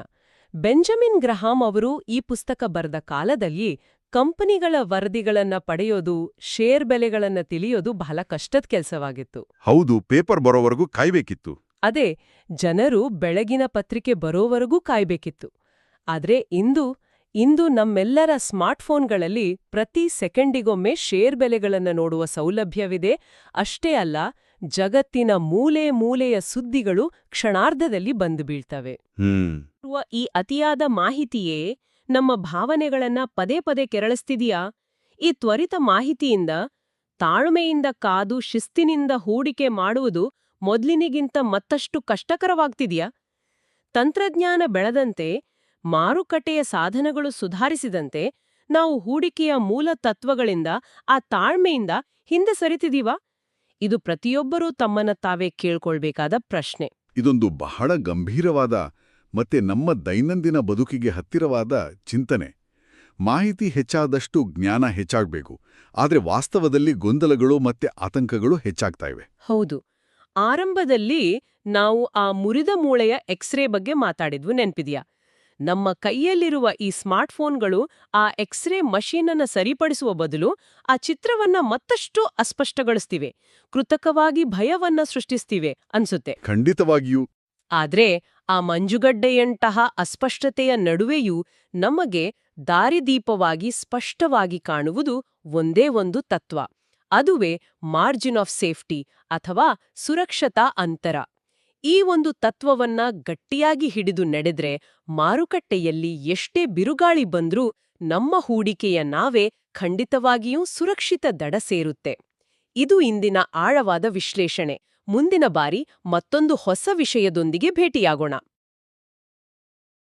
ಬೆಂಜಮಿನ್ ಗ್ರಹಾಂ ಅವರು ಈ ಪುಸ್ತಕ ಬರೆದ ಕಾಲದಲ್ಲಿ ಕಂಪನಿಗಳ ವರದಿಗಳನ್ನ ಪಡೆಯೋದು, ಷೇರ್ ಬೆಲೆಗಳನ್ನ ತಿಳಿಯೋದು ಬಹಳ ಕಷ್ಟದ ಕೆಲಸವಾಗಿತ್ತು. ಹೌದು, ಪೇಪರ್ ಬರೋವರೆಗೂ ಕಾಯ್ಬೇಕಿತ್ತು. ಅದೇ, ಜನರು ಬೆಳಗಿನ ಪತ್ರಿಕೆ ಬರೋವರೆಗೂ ಕಾಯ್ಬೇಕಿತ್ತು. ಆದ್ರೆ ಇಂದು ನಮ್ಮೆಲ್ಲರ ಸ್ಮಾರ್ಟ್ಫೋನ್ಗಳಲ್ಲಿ ಪ್ರತಿ ಸೆಕೆಂಡಿಗೊಮ್ಮೆ ಷೇರ್ ಬೆಲೆಗಳನ್ನು ನೋಡುವ ಸೌಲಭ್ಯವಿದೆ. ಅಷ್ಟೇ ಅಲ್ಲ, ಜಗತ್ತಿನ ಮೂಲೆ ಮೂಲೆಯ ಸುದ್ದಿಗಳು ಕ್ಷಣಾರ್ಧದಲ್ಲಿ ಬಂದು ಬೀಳ್ತವೆ. ಈ ಅತಿಯಾದ ಮಾಹಿತಿಯೇ ನಮ್ಮ ಭಾವನೆಗಳನ್ನ ಪದೇ ಪದೇ ಕೆರಳಿಸ್ತಿದೆಯಾ? ಈ ತ್ವರಿತ ಮಾಹಿತಿಯಿಂದ, ತಾಳ್ಮೆಯಿಂದ ಕಾದು ಶಿಸ್ತಿನಿಂದ ಹೂಡಿಕೆ ಮಾಡುವುದು ಮೊದಲಿನಿಗಿಂತ ಮತ್ತಷ್ಟು ಕಷ್ಟಕರವಾಗ್ತಿದೆಯಾ? ತಂತ್ರಜ್ಞಾನ ಬೆಳೆದಂತೆ, ಮಾರುಕಟ್ಟೆಯ ಸಾಧನಗಳು ಸುಧಾರಿಸಿದಂತೆ, ನಾವು ಹೂಡಿಕೆಯ ಮೂಲ ತತ್ವಗಳಿಂದ, ಆ ತಾಳ್ಮೆಯಿಂದ ಹಿಂದೆ ಸರಿತಿದೀವಾ? ಇದು ಪ್ರತಿಯೊಬ್ಬರೂ ತಮ್ಮನ್ನ ತಾವೇ ಕೇಳ್ಕೊಳ್ಬೇಕಾದ ಪ್ರಶ್ನೆ. ಇದೊಂದು ಬಹಳ ಗಂಭೀರವಾದ ಮತ್ತೆ ನಮ್ಮ ದೈನಂದಿನ ಬದುಕಿಗೆ ಹತ್ತಿರವಾದ ಚಿಂತನೆ. ಮಾಹಿತಿ ಹೆಚ್ಚಾದಷ್ಟು ಜ್ಞಾನ ಹೆಚ್ಚಾಗಬೇಕು. ಆದರೆ ವಾಸ್ತವದಲ್ಲಿ ಗೊಂದಲಗಳು ಮತ್ತೆ ಆತಂಕಗಳು ಹೆಚ್ಚಾಗ್ತಾ ಇವೆ. ಹೌದು. ಆರಂಭದಲ್ಲಿ ನಾವು ಆ ಮುರಿದ ಮೂಳೆಯ ಎಕ್ಸ್ರೇ ಬಗ್ಗೆ ಮಾತಾಡಿದ್ವು ನೆನ್ಪಿದ್ಯಾ? ನಮ್ಮ ಕೈಯಲ್ಲಿರುವ ಈ ಸ್ಮಾರ್ಟ್ಫೋನ್ಗಳು ಆ ಎಕ್ಸ್ರೇ ಮಷೀನನ್ನ ಸರಿಪಡಿಸುವ ಬದಲು ಆ ಚಿತ್ರವನ್ನ ಮತ್ತಷ್ಟು ಅಸ್ಪಷ್ಟಗೊಳಿಸ್ತಿವೆ, ಕೃತಕವಾಗಿ ಭಯವನ್ನ ಸೃಷ್ಟಿಸ್ತಿವೆ ಅನ್ಸುತ್ತೆ. ಖಂಡಿತವಾಗಿಯೂ. ಆದ್ರೆ ಆ ಮಂಜುಗಡ್ಡೆಯಂತಹ ಅಸ್ಪಷ್ಟತೆಯ ನಡುವೆಯೂ ನಮಗೆ ದಾರಿದೀಪವಾಗಿ ಸ್ಪಷ್ಟವಾಗಿ ಕಾಣುವುದು ಒಂದೇ ಒಂದು ತತ್ವ. ಅದುವೇ ಮಾರ್ಜಿನ್ ಆಫ್ ಸೇಫ್ಟಿ ಅಥವಾ ಸುರಕ್ಷತಾ ಅಂತರ. ಈ ಒಂದು ತತ್ವವನ್ನ ಗಟ್ಟಿಯಾಗಿ ಹಿಡಿದು ನಡೆದ್ರೆ ಮಾರುಕಟ್ಟೆಯಲ್ಲಿ ಎಷ್ಟೇ ಬಿರುಗಾಳಿ ಬಂದ್ರೂ ನಮ್ಮ ಹೂಡಿಕೆಯ ನಾವೇ ಖಂಡಿತವಾಗಿಯೂ ಸುರಕ್ಷಿತ ದಡ ಸೇರುತ್ತೆ. ಇದು ಇಂದಿನ ಆಳವಾದ ವಿಶ್ಲೇಷಣೆ. ಮುಂದಿನ ಬಾರಿ ಮತ್ತೊಂದು ಹೊಸ ವಿಷಯದೊಂದಿಗೆ ಭೇಟಿಯಾಗೋಣ.